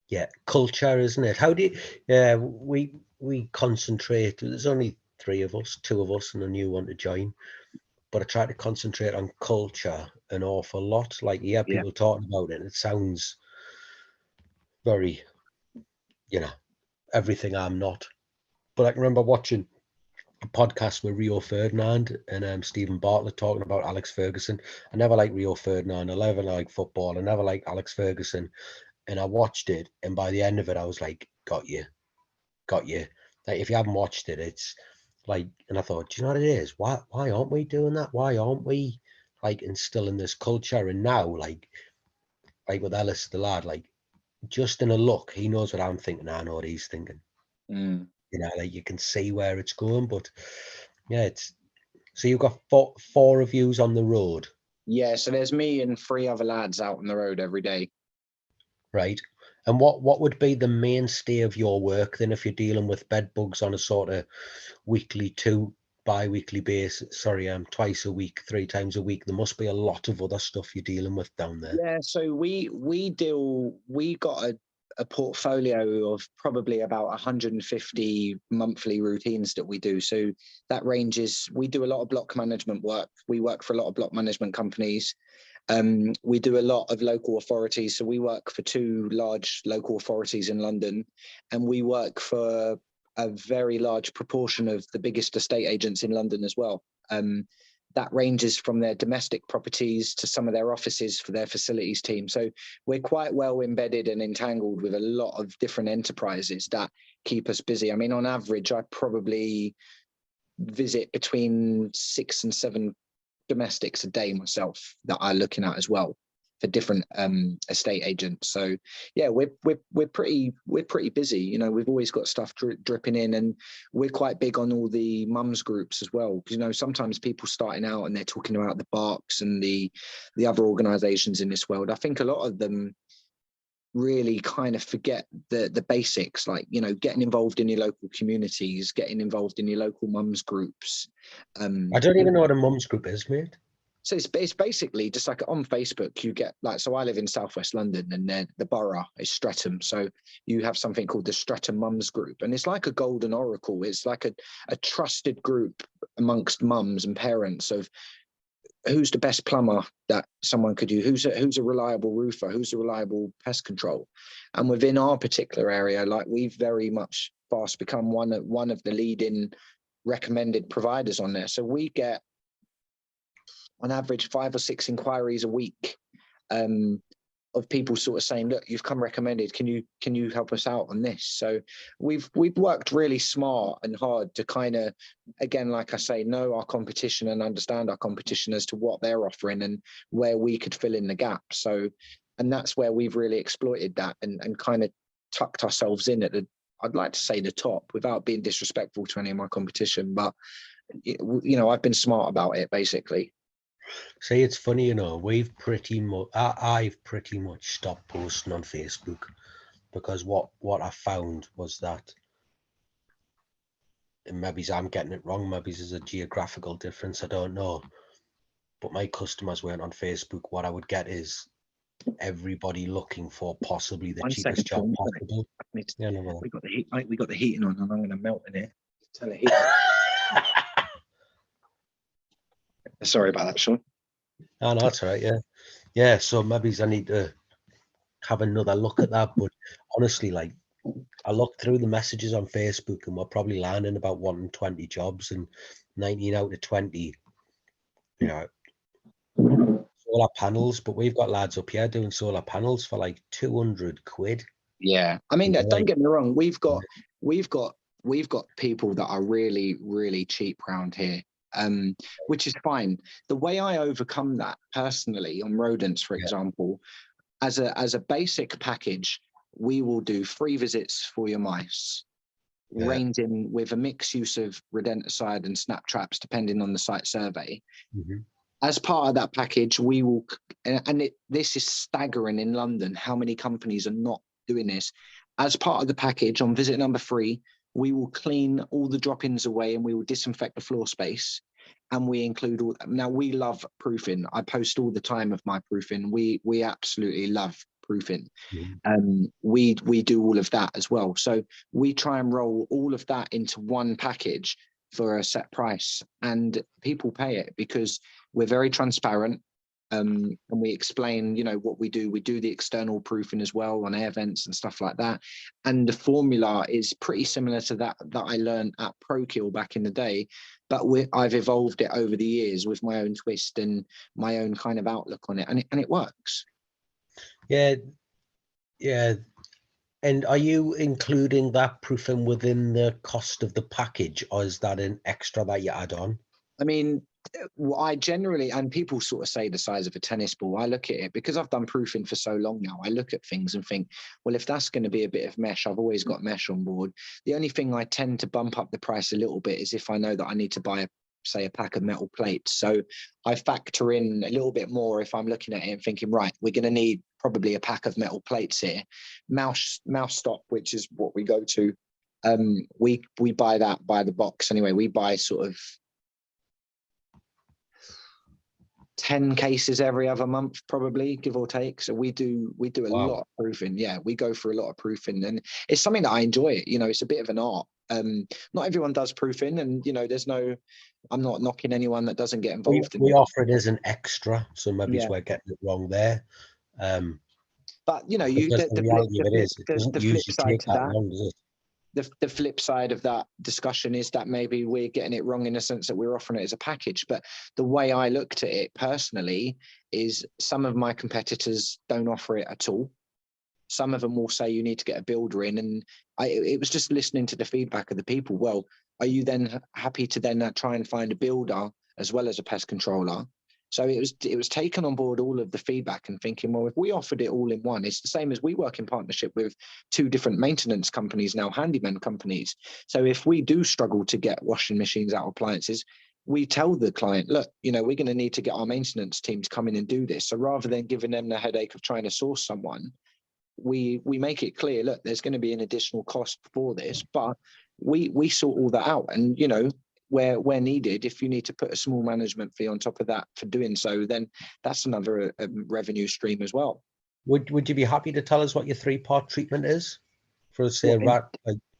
Yeah, culture, isn't it? How do you? Yeah, we concentrate. There's only 3 of us, 2 of us, and a new one to join. But I try to concentrate on culture an awful lot. Like, people talking about it, and it sounds very, you know, everything I'm not. But I can remember watching a podcast with Rio Ferdinand and Stephen Bartlett talking about Alex Ferguson. I never liked Rio Ferdinand. I never liked football. I never liked Alex Ferguson. And I watched it, and by the end of it, I was like, got you. Like, if you haven't watched it, it's like, and I thought, do you know what it is? Why aren't we doing that? Why aren't we like instilling this culture? And now, like with Ellis the lad, like, just in a look, he knows what I'm thinking. I know what he's thinking. You know, like, you can see where it's going. But yeah, it's so you've got 4 reviews on the road. Yeah, so there's me and 3 other lads out on the road every day. Right. And what would be the mainstay of your work then, if you're dealing with bed bugs on a sort of weekly to bi-weekly basis? Sorry, twice a week, 3 times a week. There must be a lot of other stuff you're dealing with down there. Yeah, so we got a portfolio of probably about 150 monthly routines that we do. So that ranges, we do a lot of block management work. We work for a lot of block management companies. We do a lot of local authorities. So we work for 2 large local authorities in London, and we work for a very large proportion of the biggest estate agents in London as well. That ranges from their domestic properties to some of their offices for their facilities team. So we're quite well embedded and entangled with a lot of different enterprises that keep us busy. I mean, on average, I probably visit between 6 and 7 domestics a day myself that I'm looking at as well for different estate agents. So yeah, we're pretty busy. You know, we've always got stuff dripping in, and we're quite big on all the mums groups as well. Because, you know, sometimes people starting out and they're talking about the Barks and the other organizations in this world. I think a lot of them really kind of forget the basics, like, you know, getting involved in your local communities, getting involved in your local mums groups. I don't even know what a mums group is, mate. So it's basically just like on Facebook, you get like, so I live in Southwest London, and then the borough is Streatham. So you have something called the Streatham Mums Group, and it's like a golden oracle. It's like a trusted group amongst mums and parents of who's the best plumber that someone could do, who's a reliable roofer, who's a reliable pest control. And within our particular area, like, we've very much fast become one of the leading recommended providers on there. So we get on average 5 or 6 inquiries a week of people sort of saying, look, you've come recommended, can you help us out on this? So we've worked really smart and hard to kind of, again, like I say, know our competition and understand our competition as to what they're offering and where we could fill in the gap. So, and that's where we've really exploited that and kind of tucked ourselves in at the, I'd like to say the top, without being disrespectful to any of my competition, but I've been smart about it basically. See, it's funny, we've pretty much, I've pretty much stopped posting on Facebook because what I found was that, and maybe I'm getting it wrong, maybe there's a geographical difference, I don't know, but my customers weren't on Facebook. What I would get is everybody looking for possibly the cheapest job possible. Yeah, no, we got the heat. We got the heating on, and I'm going to melt in here. Turn the heat. Sorry about that, Sean. Oh, no, that's all right. Yeah. So maybe I need to have another look at that. But honestly, like, I looked through the messages on Facebook, and we're probably landing about 120 jobs, and 19 out of 20, solar panels. But we've got lads up here doing solar panels for like 200 quid. Yeah, I mean, don't get me wrong. We've got people that are really, really cheap around here, which is fine. The way I overcome that personally on rodents, for example, as a basic package, we will do 3 visits for your mice, ranging with a mixed use of rodenticide and snap traps, depending on the site survey. Mm-hmm. As part of that package, we will, this is staggering in London, how many companies are not doing this. As part of the package, on visit number 3, we will clean all the drop-ins away and we will disinfect the floor space. And we include all. Now, we love proofing. I post all the time of my proofing. We absolutely love proofing. Mm-hmm. We do all of that as well. So we try and roll all of that into one package for a set price, and people pay it because we're very transparent. And we explain, what we do. We do the external proofing as well on air vents and stuff like that. And the formula is pretty similar to that I learned at ProKill back in the day, but I've evolved it over the years with my own twist and my own kind of outlook on it, and it works. Yeah. And are you including that proofing within the cost of the package, or is that an extra that you add on? I mean, I generally, and people sort of say the size of a tennis ball, I look at it because I've done proofing for so long now. I look at things and think, well, if that's going to be a bit of mesh, I've always got mesh on board. The only thing I tend to bump up the price a little bit is if I know that I need to buy a pack of metal plates. So I factor in a little bit more if I'm looking at it and thinking, right, we're going to need probably a pack of metal plates here. Mouse stop, which is what we go to. We buy that by the box anyway. We buy sort of 10 cases every other month, probably, give or take. So we do a lot of proofing. Yeah, we go for a lot of proofing, and it's something that I enjoy. It's a bit of an art. Not everyone does proofing, and I'm not knocking anyone that doesn't get involved. We offer it as an extra, so maybe we're getting it wrong there. But the flip side to that. Long, does it? The flip side of that discussion is that maybe we're getting it wrong in the sense that we're offering it as a package. But the way I looked at it personally is some of my competitors don't offer it at all. Some of them will say you need to get a builder in. And it was just listening to the feedback of the people. Well, are you then happy to then try and find a builder as well as a pest controller? So it was taken on board all of the feedback and thinking, well, if we offered it all in one, it's the same as we work in partnership with 2 different maintenance companies now, handyman companies. So if we do struggle to get washing machines out of appliances, we tell the client, look, we're going to need to get our maintenance team to come in and do this. So rather than giving them the headache of trying to source someone, we make it clear, look, there's going to be an additional cost for this, but we sort all that out. And, where needed, if you need to put a small management fee on top of that for doing so, then that's another revenue stream as well. Would you be happy to tell us what your 3-part treatment is for, say,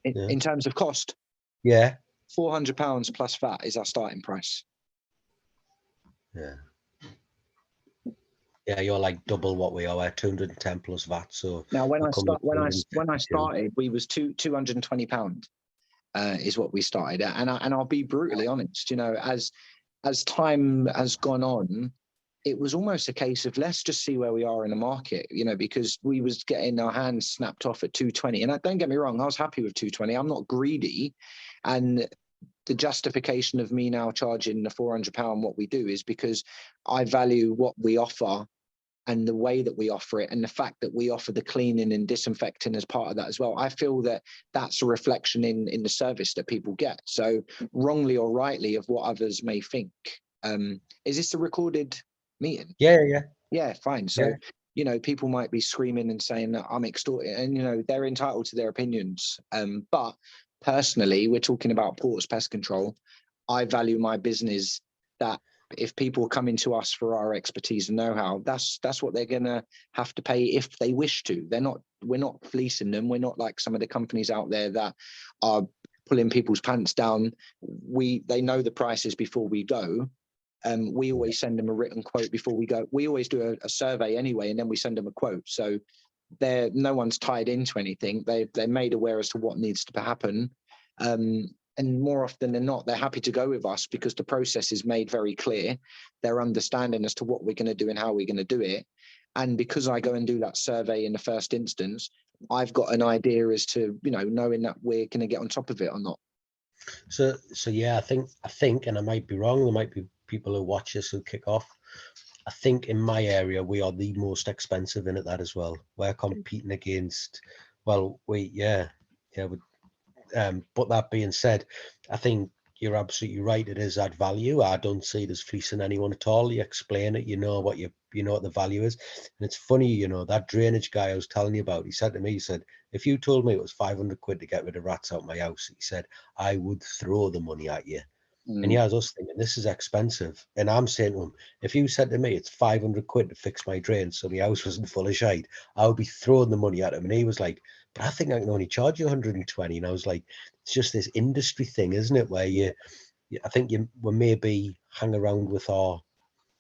in terms of cost? Yeah, £400 plus VAT is our starting price. Yeah, you're like double what we are. We're 210 plus VAT. So now, when I started, we was £220. Is what we started at, and I'll be brutally honest. As as time has gone on, it was almost a case of let's just see where we are in the market, you know, because we was getting our hands snapped off at 220. And don't get me wrong, I was happy with 220. I'm not greedy. And the justification of me now charging the £400 what we do is because I value what we offer and the way that we offer it, and the fact that we offer the cleaning and disinfecting as part of that as well. I feel that that's a reflection in the service that people get. So wrongly or rightly of what others may think. Is this a recorded meeting? Yeah, fine. So you know, people might be screaming and saying that I'm extorting, and you know, they're entitled to their opinions. But personally, we're talking about Porter's Pest Control. I value my business that if people are coming to us for our expertise and know-how, that's what they're gonna have to pay if they wish to. We're not fleecing them. We're not like some of the companies out there that are pulling people's pants down. They know the prices before we go. We always send them a written quote before we go. We always do a survey anyway, and then we send them a quote. So no one's tied into anything. They're made aware as to what needs to happen. And more often than not, they're happy to go with us because the process is made very clear. They're understanding as to what we're going to do and how we're going to do it. And because I go and do that survey in the first instance, I've got an idea as to, you know, knowing that we're going to get on top of it or not. So yeah, I think, and I might be wrong, there might be people who watch this who kick off. I think in my area, we are the most expensive in at that as well. We're competing against, well, but that being said, I think you're absolutely right. It is that value. I don't see it as fleecing anyone at all. You explain it, you know what the value is. And it's funny, you know, that drainage guy I was telling you about, he said to me, he said, if you told me it was 500 quid to get rid of rats out my house, he said, I would throw the money at you. And yeah, I was also thinking, this is expensive. And I'm saying to him, if you said to me it's 500 quid to fix my drain so my house wasn't full of shite, I would be throwing the money at him. And he was like, but I think I can only charge you 120. And I was like, it's just this industry thing, isn't it? Where I think we maybe hang around with our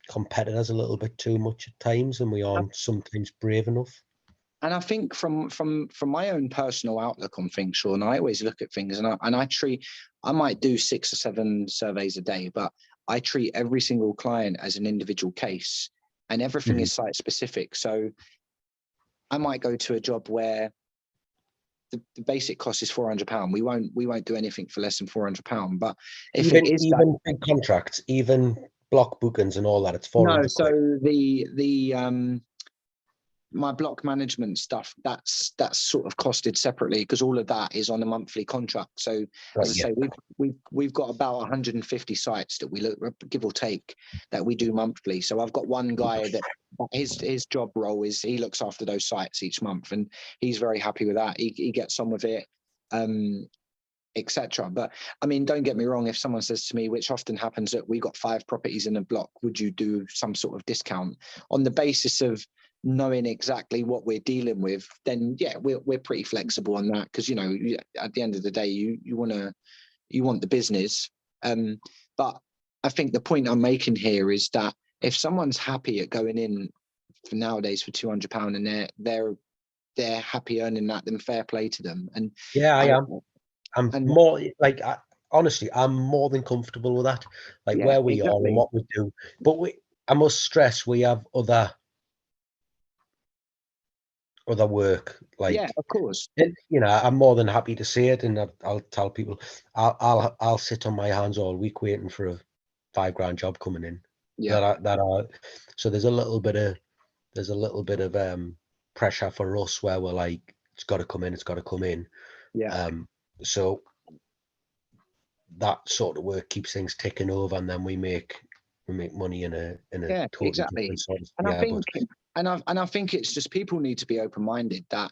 competitors a little bit too much at times, and we aren't sometimes brave enough. And I think from my own personal outlook on things, Sean, I always look at things and I might do 6 or 7 surveys a day, but I treat every single client as an individual case, and everything is site specific. So I might go to a job where the basic cost is £400. We won't do anything for less than £400. But if even it is big contracts, even block bookings and all that, it's 400. No, so the my block management stuff, that's sort of costed separately because all of that is on a monthly contract. So as I say, we've got about 150 sites that we look, give or take, that we do monthly. So I've got one guy that his job role is he looks after those sites each month, and he's very happy with that. He gets on with it, etc. But I mean, don't get me wrong, if someone says to me, which often happens, that we got 5 properties in a block, would you do some sort of discount on the basis of knowing exactly what we're dealing with? Then yeah, we're pretty flexible on that, because you know, at the end of the day, you want the business. But I think the point I'm making here is that if someone's happy at going in for nowadays for £200 and they're happy earning that, then fair play to them. And yeah, I am. I'm more like, honestly, I'm more than comfortable with that, like where we are and what we do. But I must stress, we have other work. Like, yeah, of course. You know, I'm more than happy to see it, and I'll tell people, I'll sit on my hands all week waiting for a £5 job coming in. Yeah. So there's a little bit of pressure for us where we're like, it's got to come in. Yeah. So that sort of work keeps things ticking over, and then we make money in a totally different sort of. I think it's just, people need to be open-minded that,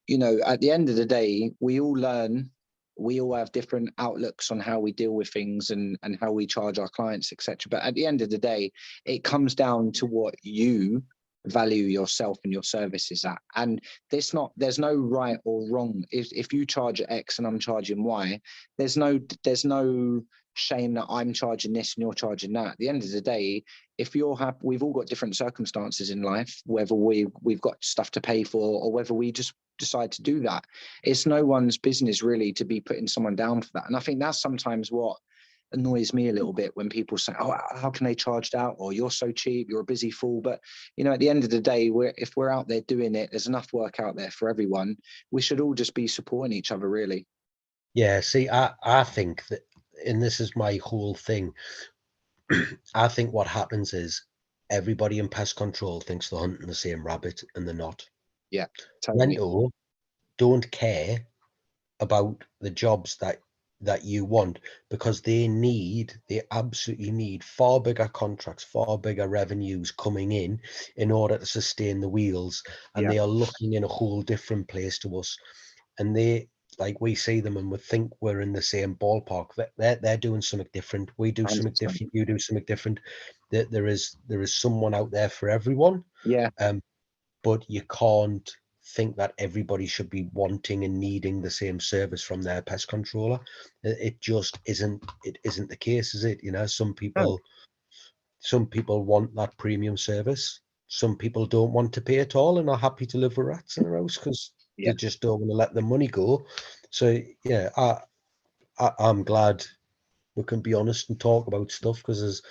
you know, at the end of the day, we all learn, we all have different outlooks on how we deal with things and how we charge our clients, etc. But at the end of the day, it comes down to what you value yourself and your services at. And there's no right or wrong. If you charge X and I'm charging Y, there's no shame that I'm charging this and you're charging that. At the end of the day, if you're happy, we've all got different circumstances in life, whether we've got stuff to pay for or whether we just decide to do that. It's no one's business really to be putting someone down for that. And I think that's sometimes what annoys me a little bit when people say, oh, how can they charge that? Or you're so cheap, you're a busy fool. But, you know, at the end of the day, if we're out there doing it, there's enough work out there for everyone. We should all just be supporting each other, really. Yeah, see, I think that, and this is my whole thing, I think what happens is everybody in pest control thinks they're hunting the same rabbit, and they're not. Yeah, totally. Rento don't care about the jobs that you want, because they absolutely need far bigger contracts, far bigger revenues coming in order to sustain the wheels, and Yeah. they are looking in a whole different place to us, and they, like, we see them and we think we're in the same ballpark. They're doing something different. We do something 100%. different. You do something different. There is someone out there for everyone. Yeah. But you can't think that everybody should be wanting and needing the same service from their pest controller. It just isn't. It isn't the case, is it? You know, some people want that premium service. Some people don't want to pay at all and are happy to live with rats in their house because Yeah. they just don't want to let the money go. So yeah, I'm glad we can be honest and talk about stuff, because there's,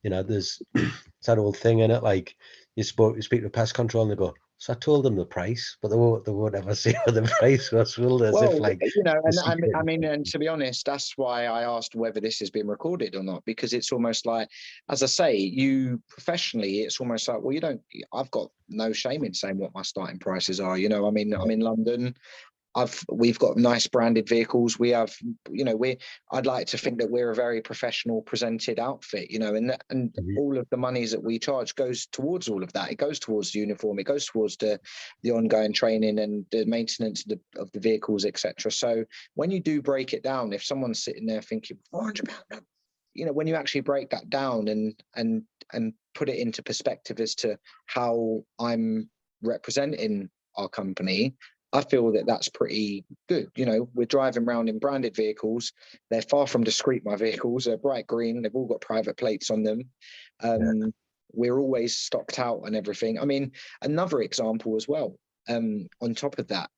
you know, there's it's that old thing in it. Like you speak to pest control and they go, so I told them the price, but they won't ever say what the price was, will they? As if Well, like you know, the and secret. I mean, and to be honest, that's why I asked whether this has been recorded or not, because it's almost like, as I say, you professionally, it's almost like, well, I've got no shame in saying what my starting prices are. You know, I mean, I'm in London. We've got nice branded vehicles. We have, you know, I'd like to think that we're a very professional presented outfit, you know, and Mhm. all of the monies that we charge goes towards all of that. It goes towards the uniform. It goes towards the ongoing training and the maintenance of the vehicles, etc. So when you do break it down, if someone's sitting there thinking £400, you know, when you actually break that down and put it into perspective as to how I'm representing our company, I feel that that's pretty good. You know, we're driving around in branded vehicles. They're far from discreet, my vehicles. They're bright green. They've all got private plates on them. We're always stocked out and everything. I mean, another example as well, on top of that,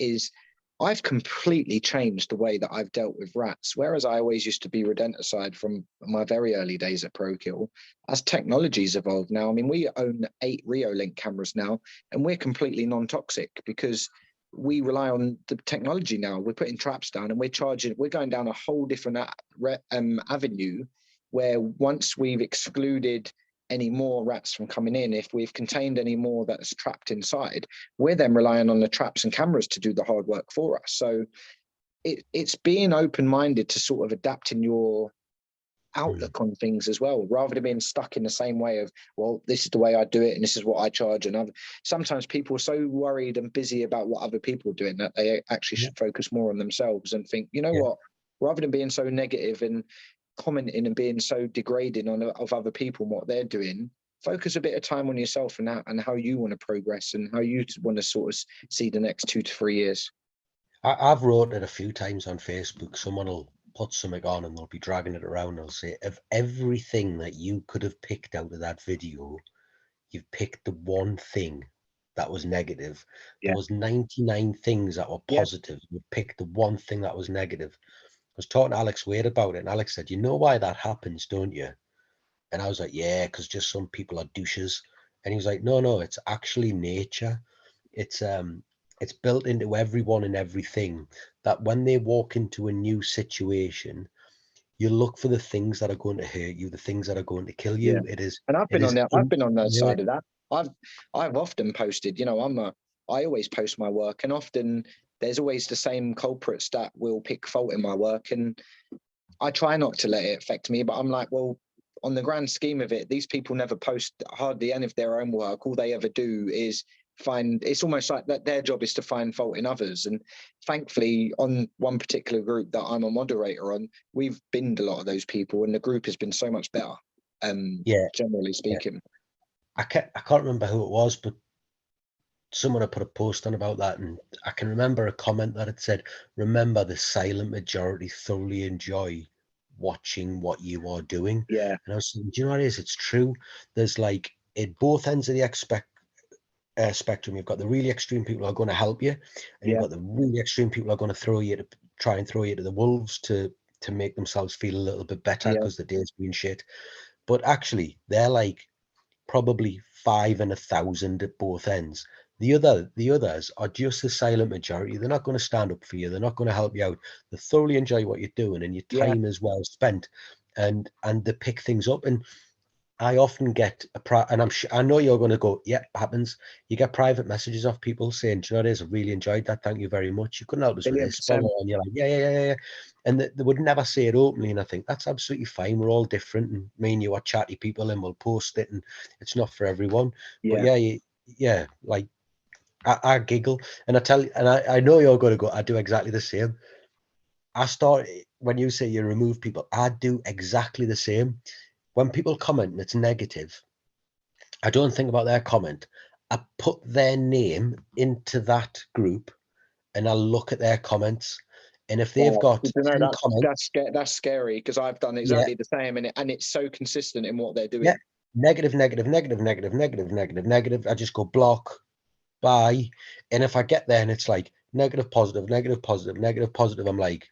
is I've completely changed the way that I've dealt with rats. Whereas I always used to be Rodenticide from my very early days at ProKill, as technology's evolved now, I mean, we own 8 Reolink cameras now, and we're completely non-toxic because we rely on the technology now. We're putting traps down and we're going down a whole different avenue, where once we've excluded any more rats from coming in, if we've contained any more that's trapped inside, we're then relying on the traps and cameras to do the hard work for us. So it's being open-minded to sort of adapting your outlook on things as well, rather than being stuck in the same way of, well, this is the way I do it and this is what I charge. And sometimes people are so worried and busy about what other people are doing that they actually should focus more on themselves and think, you know what, rather than being so negative and commenting and being so degrading of other people and what they're doing, focus a bit of time on yourself and how you want to progress and how you want to sort of see the next 2 to 3 years. I've wrote it a few times on Facebook. Someone will put something on and they'll be dragging it around. And they'll say, of everything that you could have picked out of that video, you've picked the one thing that was negative. Yeah. There was 99 things that were positive. You picked the one thing that was negative. I was talking to Alex Wade about it, and Alex said, you know why that happens, don't you? And I was like, yeah, because just some people are douches. And he was like, no, it's actually nature. It's built into everyone and everything, that when they walk into a new situation, you look for the things that are going to hurt you, the things that are going to kill you. Yeah. And I've been on the side of that. I've often posted, you know, I always post my work, and often there's always the same culprits that will pick fault in my work, and I try not to let it affect me, but I'm like, well, on the grand scheme of it, these people never post hardly any of their own work. All they ever do is it's almost like that their job is to find fault in others. And thankfully, on one particular group that I'm a moderator on, we've binned a lot of those people, and the group has been so much better. Generally speaking. I can't remember who it was, but someone had put a post on about that, and I can remember a comment that had said, remember, the silent majority thoroughly enjoy watching what you are doing. Yeah. And I was saying, do you know what it is? It's true. There's like, at both ends of the spectrum, you've got the really extreme people who are going to help you, and you've got the really extreme people who are going to try and throw you to the wolves to to make themselves feel a little bit better Yeah. because the day's been shit. But actually, they're like probably 5 and 1,000 at both ends. The others are just a silent majority. They're not going to stand up for you. They're not going to help you out. They thoroughly enjoy what you're doing, and your Yeah. time is well spent. And they pick things up. And I often get and I know you're going to go, yeah, happens. You get private messages off people saying, "Do you know what it is? I really enjoyed that. Thank you very much. You couldn't help us with this." Blah, 1,000,000%. blah, and you're like, yeah. And they would never say it openly. And I think that's absolutely fine. We're all different. And me and you are chatty people and we'll post it. And it's not for everyone. But yeah, like I giggle and I tell you, and I know you're going to go, I do exactly the same. When you say you remove people, I do exactly the same. When people comment and it's negative, I don't think about their comment. I put their name into that group and I look at their comments. And if they've got You know, 10 comments, that's scary because I've done yeah, exactly the same, and it's so consistent in what they're doing. yeah, negative, negative, negative, negative, negative, negative, negative. I just go block, bye. And if I get there and it's like negative, positive, negative, positive, negative, positive, I'm like,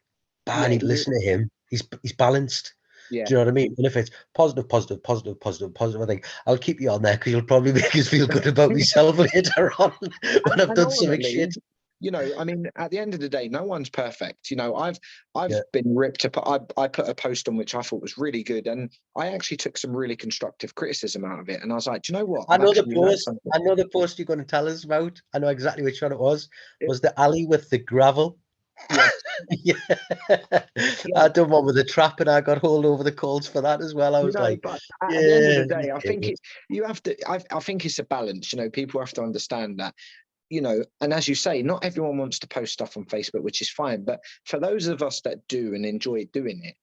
I need to listen to him. He's balanced. Yeah. Do you know what I mean? And if it's positive, positive, positive, positive, positive, I think I'll keep you on there because you'll probably make us feel good about myself later on when I've done something shit. You know, I mean, at the end of the day, no one's perfect. You know, I've Yeah. been ripped apart. I put a post on which I thought was really good, and I actually took some really constructive criticism out of it. And I was like, do you know what? I know actually learned something. I know the post you're going to tell us about. I know exactly which one it was. Was the alley with the gravel? Yeah. Yeah. I done one with the trap and I got hauled over the coals for that as well. I was like, but yeah. at the end of the day, I think it's you have to. I think it's a balance. You know, people have to understand that. You know, and as you say, not everyone wants to post stuff on Facebook, which is fine. But for those of us that do and enjoy doing it,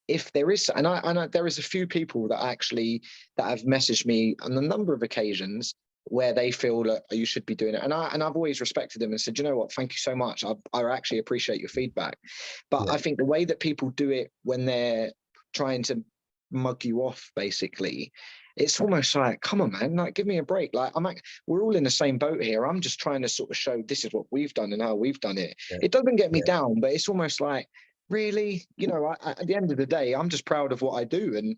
if there is, and I know there is a few people that have messaged me on a number of occasions where they feel that you should be doing it, and I've always respected them and said, you know what, thank you so much. I actually appreciate your feedback. But I think the way that people do it when they're trying to mug you off, basically, it's almost like, come on, man, like give me a break. Like we're all in the same boat here. I'm just trying to sort of show this is what we've done and how we've done it. It doesn't get me down, but it's almost like, really, you know, at the end of the day, I'm just proud of what I do, and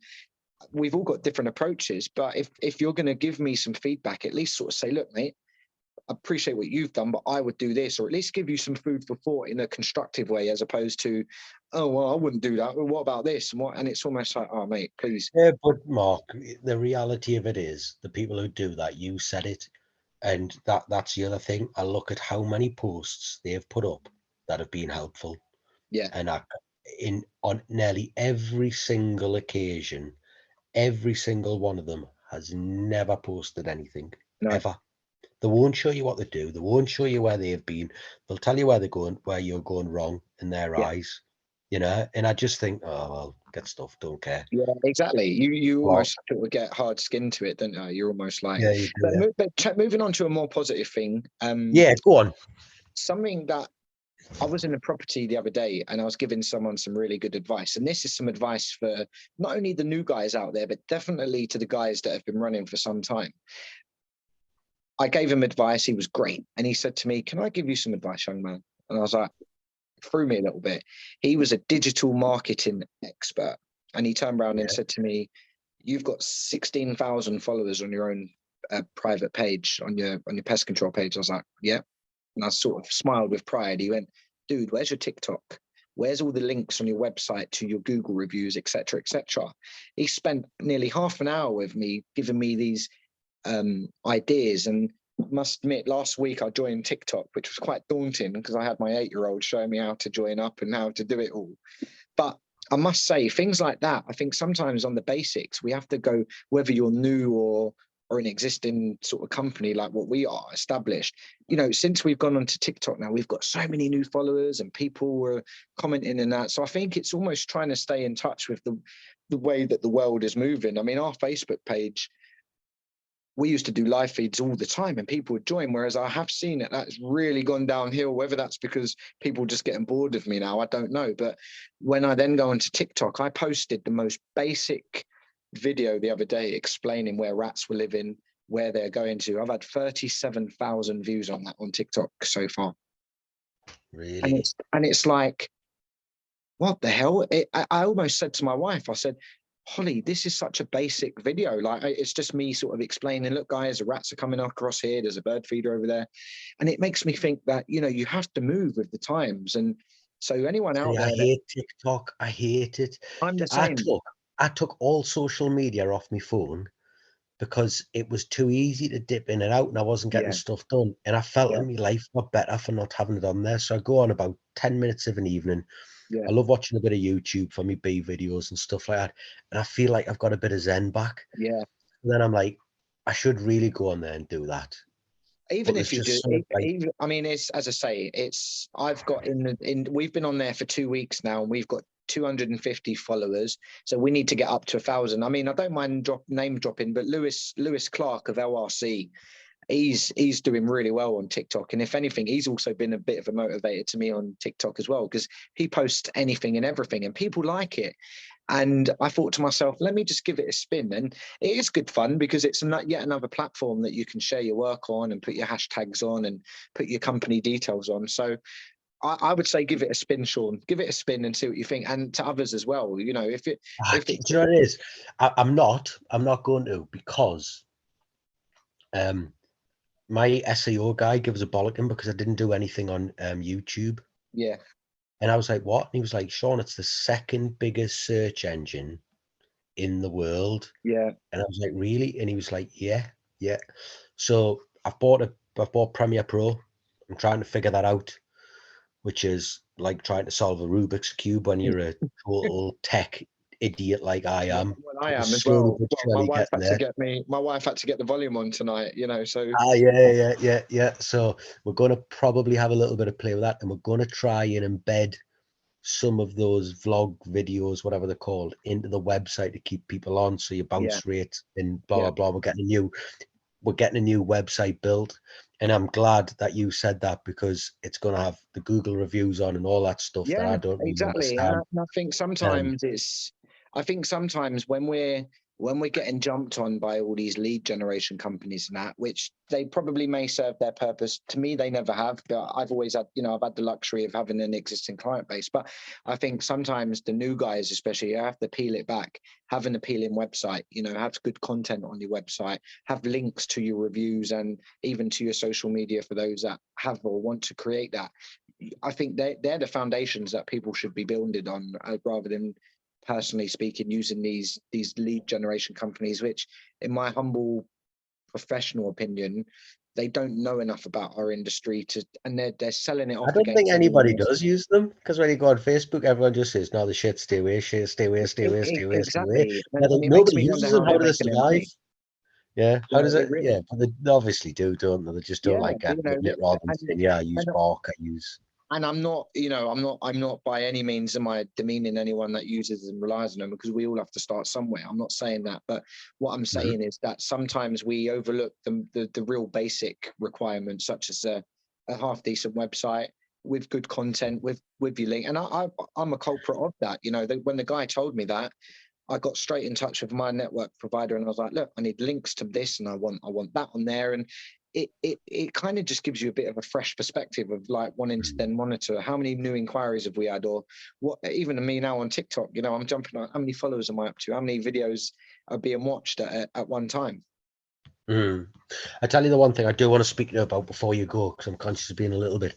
we've all got different approaches. But if you're going to give me some feedback, at least sort of say, look, mate, I appreciate what you've done, but I would do this, or at least give you some food for thought in a constructive way, as opposed to, oh, well, I wouldn't do that. Well, what about this? And it's almost like, oh, mate, please. Yeah, but Mark, the reality of it is the people who do that, you said it, and that's the other thing. I look at how many posts they've put up that have been helpful. Yeah. And on nearly every single occasion, every single one of them has never posted anything, ever. They won't show you what they do. They won't show you where they've been. They'll tell you where they're going, where you're going wrong in their eyes, you know. And I just think, oh well, get stuff, don't care. Yeah, exactly. You almost sort of get hard skin to it, don't you? You're almost like, yeah, you do, but moving on to a more positive thing. Yeah, go on. Something that I was in a property the other day and I was giving someone some really good advice. And this is some advice for not only the new guys out there, but definitely to the guys that have been running for some time. I gave him advice. He was great. And he said to me, can I give you some advice, young man? And I was like, threw me a little bit. He was a digital marketing expert. And he turned around and said to me, you've got 16,000 followers on your own private page, on your pest control page. I was like, yeah. And I sort of smiled with pride. He went, dude, where's your TikTok? Where's all the links on your website to your Google reviews, etc., etc.? He spent nearly half an hour with me, giving me these ideas. And must admit, last week I joined TikTok, which was quite daunting because I had my 8-year-old showing me how to join up and how to do it all. But I must say, things like that, I think sometimes on the basics, we have to go, whether you're new or an existing sort of company like what we are established. You know, since we've gone onto TikTok now, we've got so many new followers and people were commenting in that. So I think it's almost trying to stay in touch with the way that the world is moving. I mean, our Facebook page, we used to do live feeds all the time and people would join, whereas I have seen it that's really gone downhill. Whether that's because people just getting bored of me now, I don't know. But when I then go onto TikTok, I posted the most basic video the other day explaining where rats were living, where they're going to. I've had 37,000 views on that on TikTok so far. Really? And it's like, what the hell? I almost said to my wife, I said, Holly, this is such a basic video. Like, it's just me sort of explaining, look, guys, the rats are coming across here. There's a bird feeder over there. And it makes me think that, you know, you have to move with the times. And so anyone out I there, hate TikTok. I hate it. I'm the same. I took all social media off my phone because it was too easy to dip in and out and I wasn't getting stuff done. And I felt like my life got better for not having it on there. So I go on about 10 minutes of an evening. I love watching a bit of YouTube for me B videos and stuff like that. And I feel like I've got a bit of zen back. Yeah. And then I'm like, I should really go on there and do that. Even if you do, even, I mean, it's, as I say, it's, I've got we've been on there for 2 weeks now and we've got 250 followers. So we need to get up to 1,000. I mean, I don't mind name dropping, but Lewis Clark of LRC, he's doing really well on TikTok. And if anything, he's also been a bit of a motivator to me on TikTok as well, because he posts anything and everything and people like it. And I thought to myself, let me just give it a spin. And it is good fun because it's yet another platform that you can share your work on and put your hashtags on and put your company details on. So I would say give it a spin, Sean. Give it a spin and see what you think. And to others as well, you know, do you know what it is? I'm not going to, because my SEO guy gives a bollocking because I didn't do anything on YouTube. Yeah. And I was like, what? And he was like, Sean, it's the second biggest search engine in the world. Yeah. And I was like, really? And he was like, yeah. So I've bought Premiere Pro. I'm trying to figure that out, which is like trying to solve a Rubik's Cube when you're a total tech idiot like I am. Well, I am as well. My wife had to get the volume on tonight, you know, so. Yeah. So we're going to probably have a little bit of play with that, and we're going to try and embed some of those vlog videos, whatever they're called, into the website to keep people on. So your bounce rate and blah, blah, blah. We're getting a new website built. And I'm glad that you said that, because it's going to have the Google reviews on and all that stuff that I don't really understand. And I think sometimes when we're getting jumped on by all these lead generation companies and that, which they probably may serve their purpose. To me, they never have, but I've always had, you know, I've had the luxury of having an existing client base. But I think sometimes the new guys, especially, you have to peel it back, have an appealing website, you know, have good content on your website, have links to your reviews and even to your social media for those that have or want to create that. I think they're the foundations that people should be building on, rather than, personally speaking, using these lead generation companies, which in my humble professional opinion, they don't know enough about our industry and they're selling it off. I don't think anybody does use them, because when you go on Facebook, everyone just says, no, the shit, stay away. Exactly. Nobody uses them. How do they survive? Yeah, how does it? Yeah, but they obviously don't they? They just don't like admitting it, rather than saying, yeah, I use Bark, I use. And I'm not by any means am I demeaning anyone that uses and relies on them, because we all have to start somewhere. I'm not saying that, but what I'm saying is that sometimes we overlook the real basic requirements, such as a half decent website with good content, with your link. And I'm a culprit of that. You know, when the guy told me that, I got straight in touch with my network provider and I was like, look, I need links to this and I want that on there. And it kind of just gives you a bit of a fresh perspective of like wanting to then monitor how many new inquiries have we had, or what. Even me now on TikTok, you know, I'm jumping on how many followers am I up to, how many videos are being watched at one time. I tell you the one thing I do want to speak to you about before you go, because I'm conscious of being a little bit.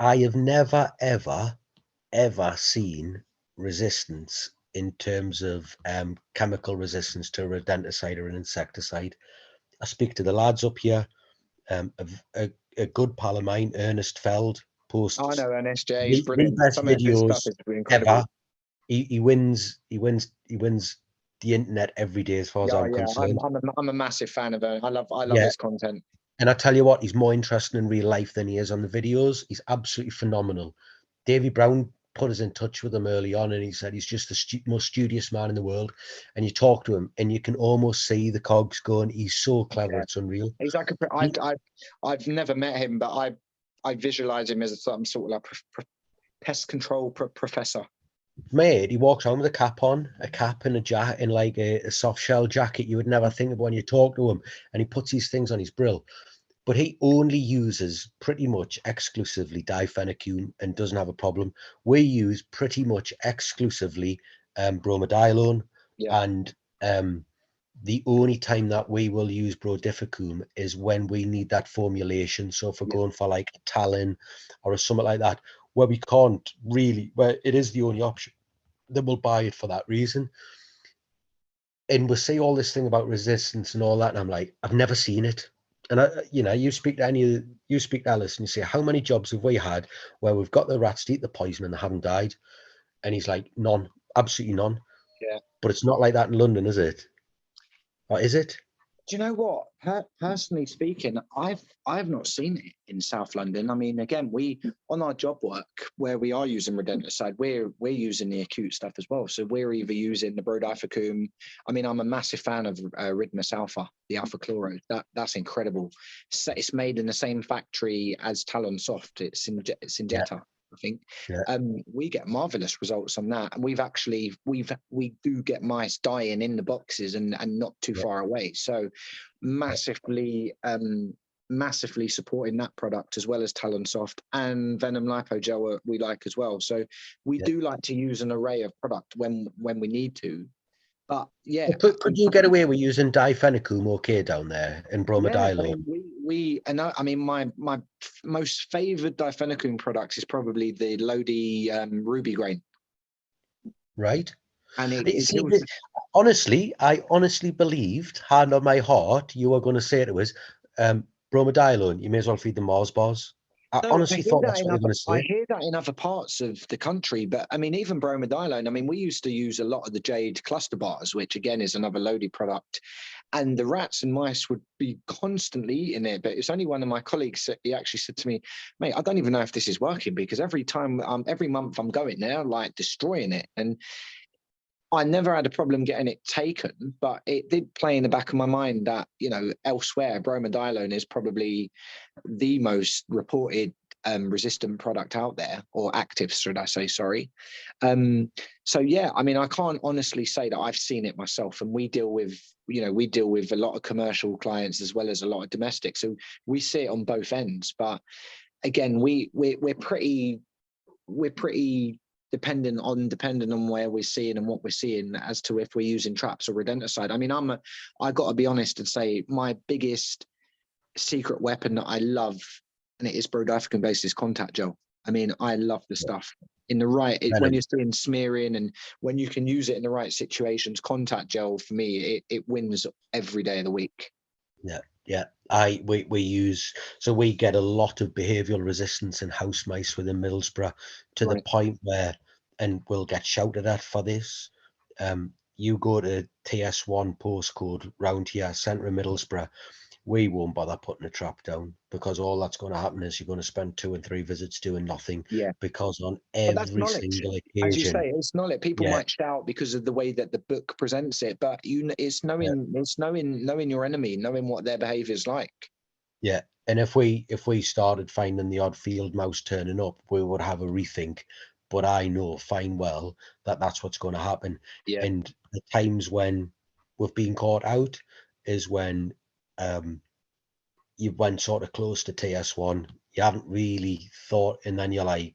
I have never ever seen resistance in terms of chemical resistance to a rodenticide or an insecticide. I speak to the lads up here. A good pal of mine, Ernest Feld, posts. I know Ernest. Yeah, he's brilliant. The best videos ever. He wins the internet every day, as far as I'm concerned. I'm a massive fan of Ernest. I love his content. And I tell you what, he's more interesting in real life than he is on the videos. He's absolutely phenomenal. Davy Brown put us in touch with him early on, and he said he's just the most studious man in the world. And you talk to him and you can almost see the cogs going. He's so clever, it's unreal. He's like I've never met him, but I visualize him as some sort of like pest control professor. Mate, he walks around with a cap and a jacket, in like a soft shell jacket. You would never think of when you talk to him, and he puts these things on his brill. but he only uses pretty much exclusively difenycum and doesn't have a problem. We use pretty much exclusively bromadiolone, Yeah. and the only time that we will use brodifacoum is when we need that formulation. So if we're going for like a Talon or a something like that, where we can't really, where it is the only option, then we'll buy it for that reason. And we see all this thing about resistance and all that, and I'm like, I've never seen it. And you speak to you speak to Alice, and you say, how many jobs have we had where we've got the rats to eat the poison and they haven't died? And he's like, none, absolutely none. Yeah. But it's not like that in London, is it? Or is it? Do you know what? Personally speaking, I've not seen it in South London. I mean, again, we on our job work where we are using rodenticide, we're using the acute stuff as well. So we're either using the brodifacoum. I mean, I'm a massive fan of Ridmus alpha, the alpha chloro. That's incredible. It's made in the same factory as Talon Soft. It's Injector. I think we get marvelous results on that, and we do get mice dying in the boxes and not too far away. So massively supporting that product as well as Talon Soft and Venom Lipogel we like as well. So we do like to use an array of product when we need to. But yeah, could you get away with using difenycum okay down there in bromadiolone? Yeah, I mean, my most favoured difenycum products is probably the Lodi Ruby Grain. Right. And honestly, I honestly believed, hand on my heart, you were going to say to us, bromadiolone, you may as well feed the Mars bars. I honestly thought that's what you were going to say. I hear that in other parts of the country, but I mean, even bromadiolone, I mean, we used to use a lot of the Jade cluster bars, which again is another Lodi product. And the rats and mice would be constantly eating it. But it's only one of my colleagues, he actually said to me, mate, I don't even know if this is working because every month I'm going there, like destroying it. And I never had a problem getting it taken, but it did play in the back of my mind that, elsewhere, bromadiolone is probably the most reported resistant product out there, or active, should I say, sorry. So, yeah, I mean, I can't honestly say that I've seen it myself, and we deal with a lot of commercial clients as well as a lot of domestic. So we see it on both ends. But again, we're pretty dependent on where we're seeing and what we're seeing as to if we're using traps or rodenticide. I mean, I got to be honest and say my biggest secret weapon that I love, and it is brodifacoum based, is contact gel. I mean, I love the stuff in the right, when you're doing smearing and when you can use it in the right situations. Contact gel for me, it wins every day of the week. Yeah. We get a lot of behavioural resistance in house mice within Middlesbrough to the point where, and we'll get shouted at for this. You go to TS1 postcode round here, centre of Middlesbrough, we won't bother putting a trap down because all that's going to happen is you're going to spend 2 and 3 visits doing nothing. Yeah. Because on every single occasion, as you say, it's knowledge. People might shout because of the way that the book presents it, but it's knowing your enemy, knowing what their behaviour is like. Yeah, and if we started finding the odd field mouse turning up, we would have a rethink. But I know fine well that that's what's going to happen. Yeah. And the times when we've been caught out is when you went sort of close to TS1, you haven't really thought, and then you're like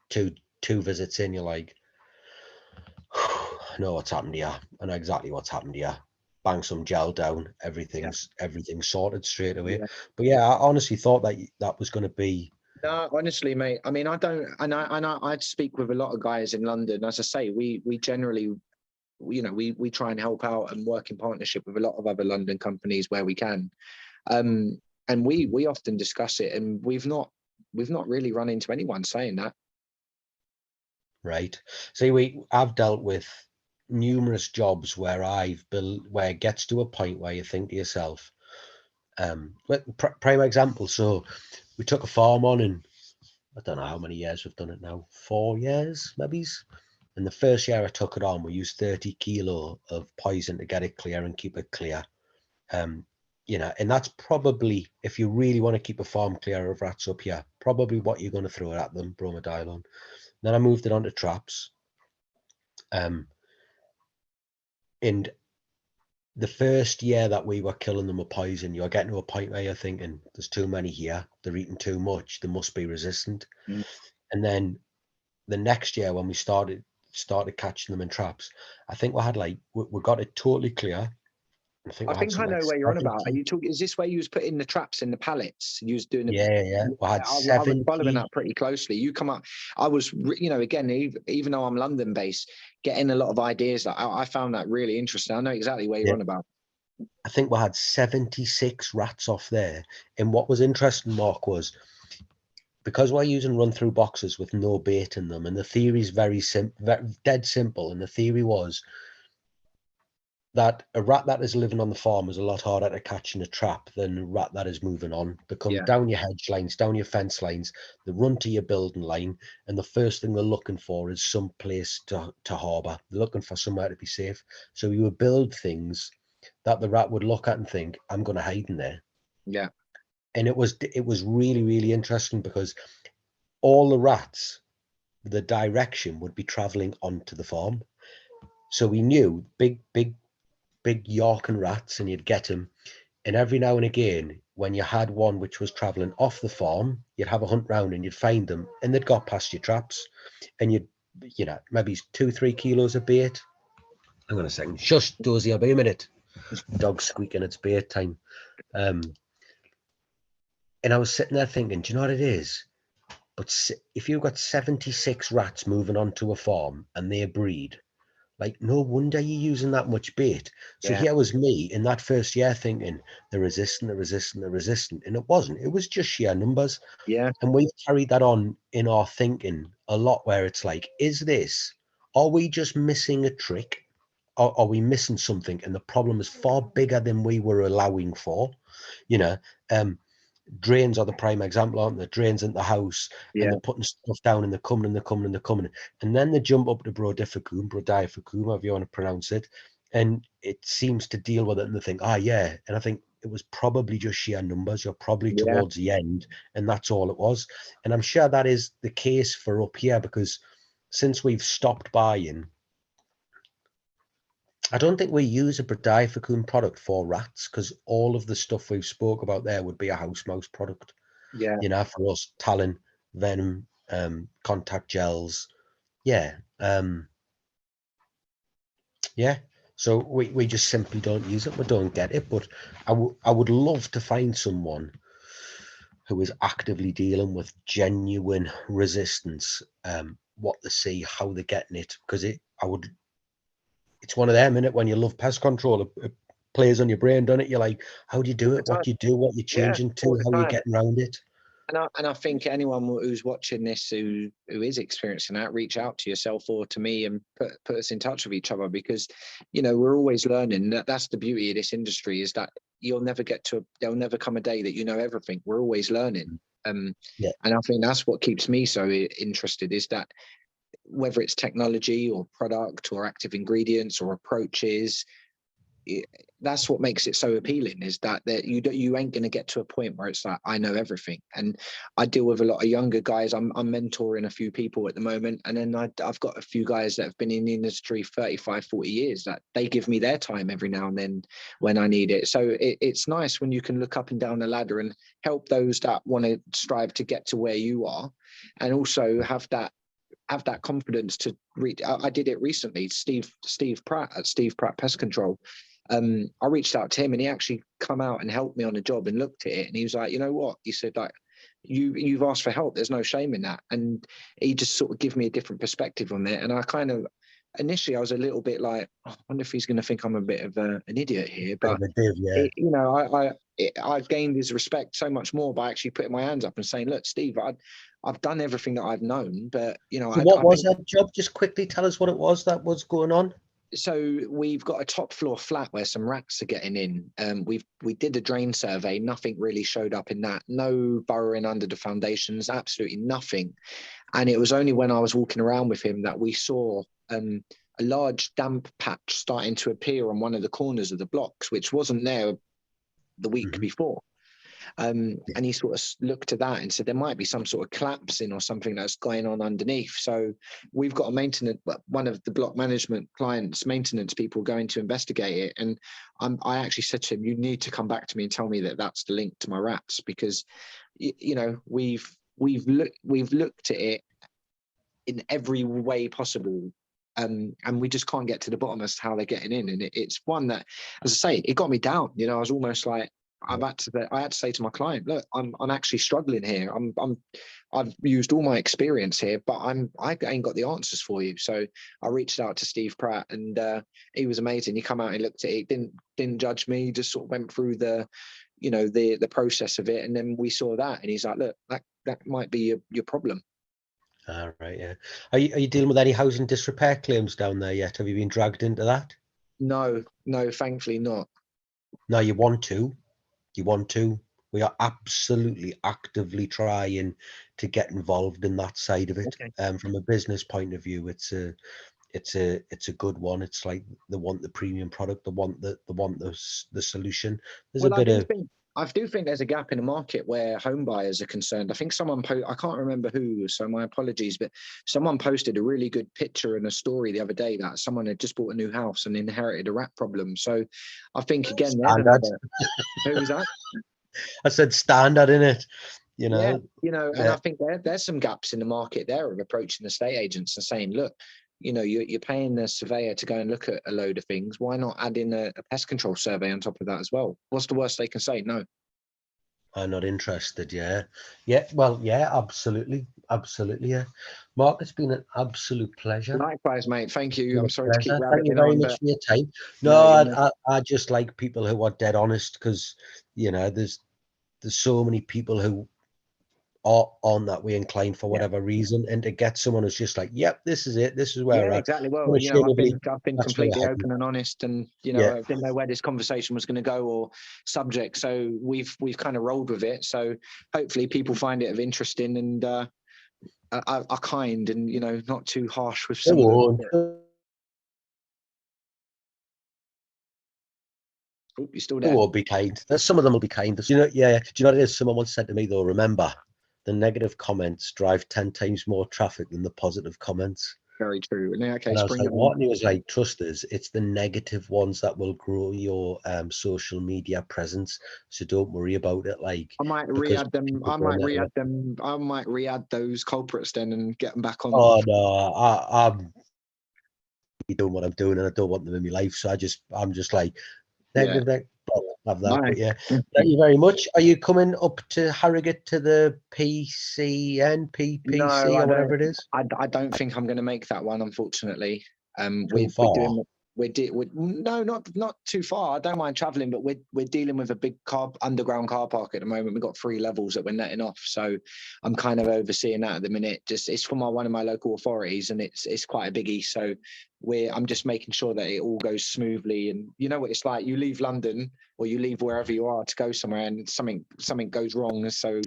two visits in, you're like, I know what's happened here. I know exactly what's happened here. Bang some gel down, everything's sorted straight away. Yeah. But yeah, I honestly thought that was going to be. No, honestly, mate. I mean, I'd speak with a lot of guys in London. As I say, we generally, we try and help out and work in partnership with a lot of other London companies where we can. And we often discuss it, and we've not really run into anyone saying that. Right. See, I've dealt with numerous jobs where where it gets to a point where you think to yourself, prime example. So we took a farm on, and I don't know how many years we've done it now, 4 years, maybe. And the first year I took it on, we used 30 kilo of poison to get it clear and keep it clear. And that's probably, if you really want to keep a farm clear of rats up here, probably what you're going to throw at them, bromadiolone. Then I moved it onto traps. And the first year that we were killing them with poison, you're getting to a point where you're thinking, there's too many here, they're eating too much, they must be resistant. Mm. And then the next year when we started catching them in traps, I think we had like, we got it totally clear. I think I know where you're on about. Are 70, you talking? Is this where you was putting the traps in the pallets? You was doing the. yeah. We had I was 70. following that pretty closely. You come up. I was, again, even though I'm London based, getting a lot of ideas. That I found that really interesting. I know exactly where you're on about. I think we had 76 rats off there. And what was interesting, Mark, was because we're using run-through boxes with no bait in them, and the theory is very dead simple. And the theory was that a rat that is living on the farm is a lot harder to catch in a trap than a rat that is moving on. They come down your hedge lines, down your fence lines, they run to your building line, and the first thing they're looking for is some place to harbour. They're looking for somewhere to be safe. So you would build things that the rat would look at and think, I'm going to hide in there. Yeah. And it was really, really interesting because all the rats, the direction would be travelling onto the farm. So we knew big York and rats, and you'd get them. And every now and again, when you had one which was travelling off the farm, you'd have a hunt round and you'd find them, and they'd got past your traps, and you'd, maybe 2-3 kilos of bait. Hang on a second. Shush, Dozy, I'll be a minute. Dog squeaking, it's bait time. And I was sitting there thinking, do you know what it is? But if you've got 76 rats moving onto a farm and they breed, like, no wonder you're using that much bait. So here was me in that first year thinking, they're resistant. And it wasn't. It was just sheer numbers. Yeah. And we've carried that on in our thinking a lot, where it's like, are we just missing a trick? Or are we missing something? And the problem is far bigger than we were allowing for. Drains are the prime example, aren't they? Drains into the house, and they're putting stuff down, and they're coming, and then they jump up to Brodifacoum, however you want to pronounce it, and it seems to deal with it, and they think, and I think it was probably just sheer numbers. You're probably towards the end, and that's all it was. And I'm sure that is the case for up here, because since we've stopped buying, I don't think we use a Brodifacoum product for rats, because all of the stuff we've spoke about there would be a house mouse product. Yeah. For us, talon, venom, contact gels. So we just simply don't use it. We don't get it. But I would love to find someone who is actively dealing with genuine resistance, what they see, how they're getting it, because it's one of them, innit? When you love pest control, it plays on your brain, doesn't it? You're like, how do you do it? What do you do? What you're changing to? How you're getting around it? And I think anyone who's watching this who is experiencing that, reach out to yourself or to me and put us in touch with each other, because we're always learning. That's the beauty of this industry, is that there'll never come a day that you know everything. We're always learning. And I think that's what keeps me so interested, is that whether it's technology or product or active ingredients or approaches, that's what makes it so appealing, is that you ain't going to get to a point where it's like, I know everything. And I deal with a lot of younger guys. I'm mentoring a few people at the moment, and then I've got a few guys that have been in the industry 35, 40 years, that they give me their time every now and then when I need it. So it's nice when you can look up and down the ladder and help those that want to strive to get to where you are, and also have that confidence to read. I did it recently. Steve Pratt at Steve Pratt Pest Control. I reached out to him, and he actually come out and helped me on a job and looked at it, and he was like, you know what? He said, like, you've asked for help. There's no shame in that. And he just sort of give me a different perspective on it. And I kind of, initially, I was a little bit like, I wonder if he's going to think I'm a bit of an idiot here. But I gained his respect so much more by actually putting my hands up and saying, look, Steve, I've done everything that I've known, but So what was that job? Just quickly tell us what it was that was going on. So we've got a top floor flat where some rats are getting in. We did a drain survey. Nothing really showed up in that. No burrowing under the foundations. Absolutely nothing. And it was only when I was walking around with him that we saw a large damp patch starting to appear on one of the corners of the blocks, which wasn't there the week before. And he sort of looked at that and said there might be some sort of collapsing or something that's going on underneath. So we've got a maintenance, one of the block management clients, maintenance people going to investigate it. And I actually said to him, you need to come back to me and tell me that that's the link to my rats, because you know, we've looked at it in every way possible. And we just can't get to the bottom as to how they're getting in. And it's one that, as I say, it got me down. You know, I was almost like, I had to say to my client, look, I'm actually struggling here. I've used all my experience here, but I ain't got the answers for you. So I reached out to Steve Pratt, and he was amazing. He come out and looked at it, didn't judge me, just sort of went through the process of it, and then we saw that, and he's like, look, that might be your problem. All right, yeah. Are you dealing with any housing disrepair claims down there yet? Have you been dragged into that? No, thankfully not. No, you want to. We are absolutely actively trying to get involved in that side of it. Okay. From a business point of view, it's a good one. It's like they want the premium product, they want the solution. There's a bit of. I do think there's a gap in the market where home buyers are concerned. I think someone I can't remember who, so my apologies, but someone posted a really good picture and a story the other day that someone had just bought a new house and inherited a rat problem. So I think, again, who was that? I said standard, in it, you know. Yeah, you know, and I think there's some gaps in the market there of approaching estate agents and saying, look, you know, you're paying the surveyor to go and look at a load of things. Why not add in a pest control survey on top of that as well? What's the worst they can say? No. I'm not interested. Yeah. Well, yeah, absolutely, yeah. Mark, it's been an absolute pleasure. Likewise, mate. Thank you. I'm sorry to keep Thank you very much for your time. I just like people who are dead honest, because you know there's so many people who are on that way inclined for whatever reason, and to get someone who's just like, yep, this is it, this is where we're at. Exactly. Well, you know, I've been completely open and honest, and you know, I didn't know where this conversation was going to go or subject, so we've kind of rolled with it. So hopefully people find it of interesting and are kind and, you know, not too harsh with some of them. You're still there. They will be kind. Some of them will be kind. You know, yeah. Do you know what it is? Someone once said to me, though, remember, the negative comments drive 10 times more traffic than the positive comments. Very true. In that case, and I was like, what? And he was like, trust us, it's the negative ones that will grow your social media presence. So don't worry about it. Like, I might re-add them. I might re-add those culprits then and get them back on. Oh no, I'm doing what I'm doing, and I don't want them in my life. So I'm just like negative. Have that. But yeah, thank you very much. Are you coming up to Harrogate to the PPC or whatever it is? I don't think I'm going to make that one, unfortunately. No, not too far. I don't mind traveling, but we're dealing with a big underground car park at the moment. We've got 3 levels that we're netting off, so I'm kind of overseeing that at the minute. It's from one of my local authorities, and it's quite a biggie. So I'm just making sure that it all goes smoothly. And you know what it's like, you leave London or you leave wherever you are to go somewhere, and something goes wrong. So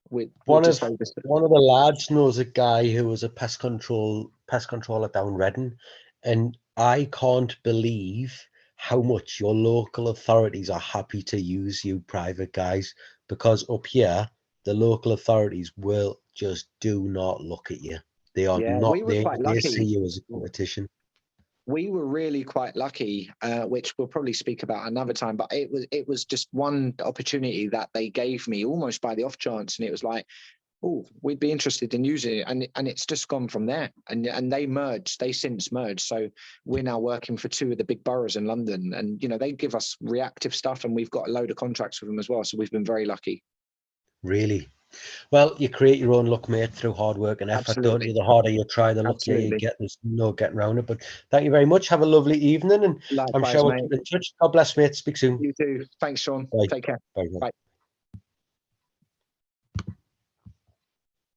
one of the lads knows a guy who was a pest controller down Reading, and I can't believe how much your local authorities are happy to use you private guys, because up here the local authorities will just do not look at you. They are not. They see you as a competition. We were really quite lucky, which we'll probably speak about another time, but it was just one opportunity that they gave me almost by the off chance, and it was like, oh, we'd be interested in using it, and it's just gone from there. And they since merged, so we're now working for 2 of the big boroughs in London, and you know, they give us reactive stuff, and we've got a load of contracts with them as well, so we've been very lucky. Really? Well, you create your own luck, mate, through hard work and effort. Don't you? The harder you try, the luckier you get. There's no getting around it. But thank you very much. Have a lovely evening, and likewise, I'm sure we'll keep in touch. God bless, mate. Speak soon. You too. Thanks, Sean. Bye. Take care. Bye. Bye.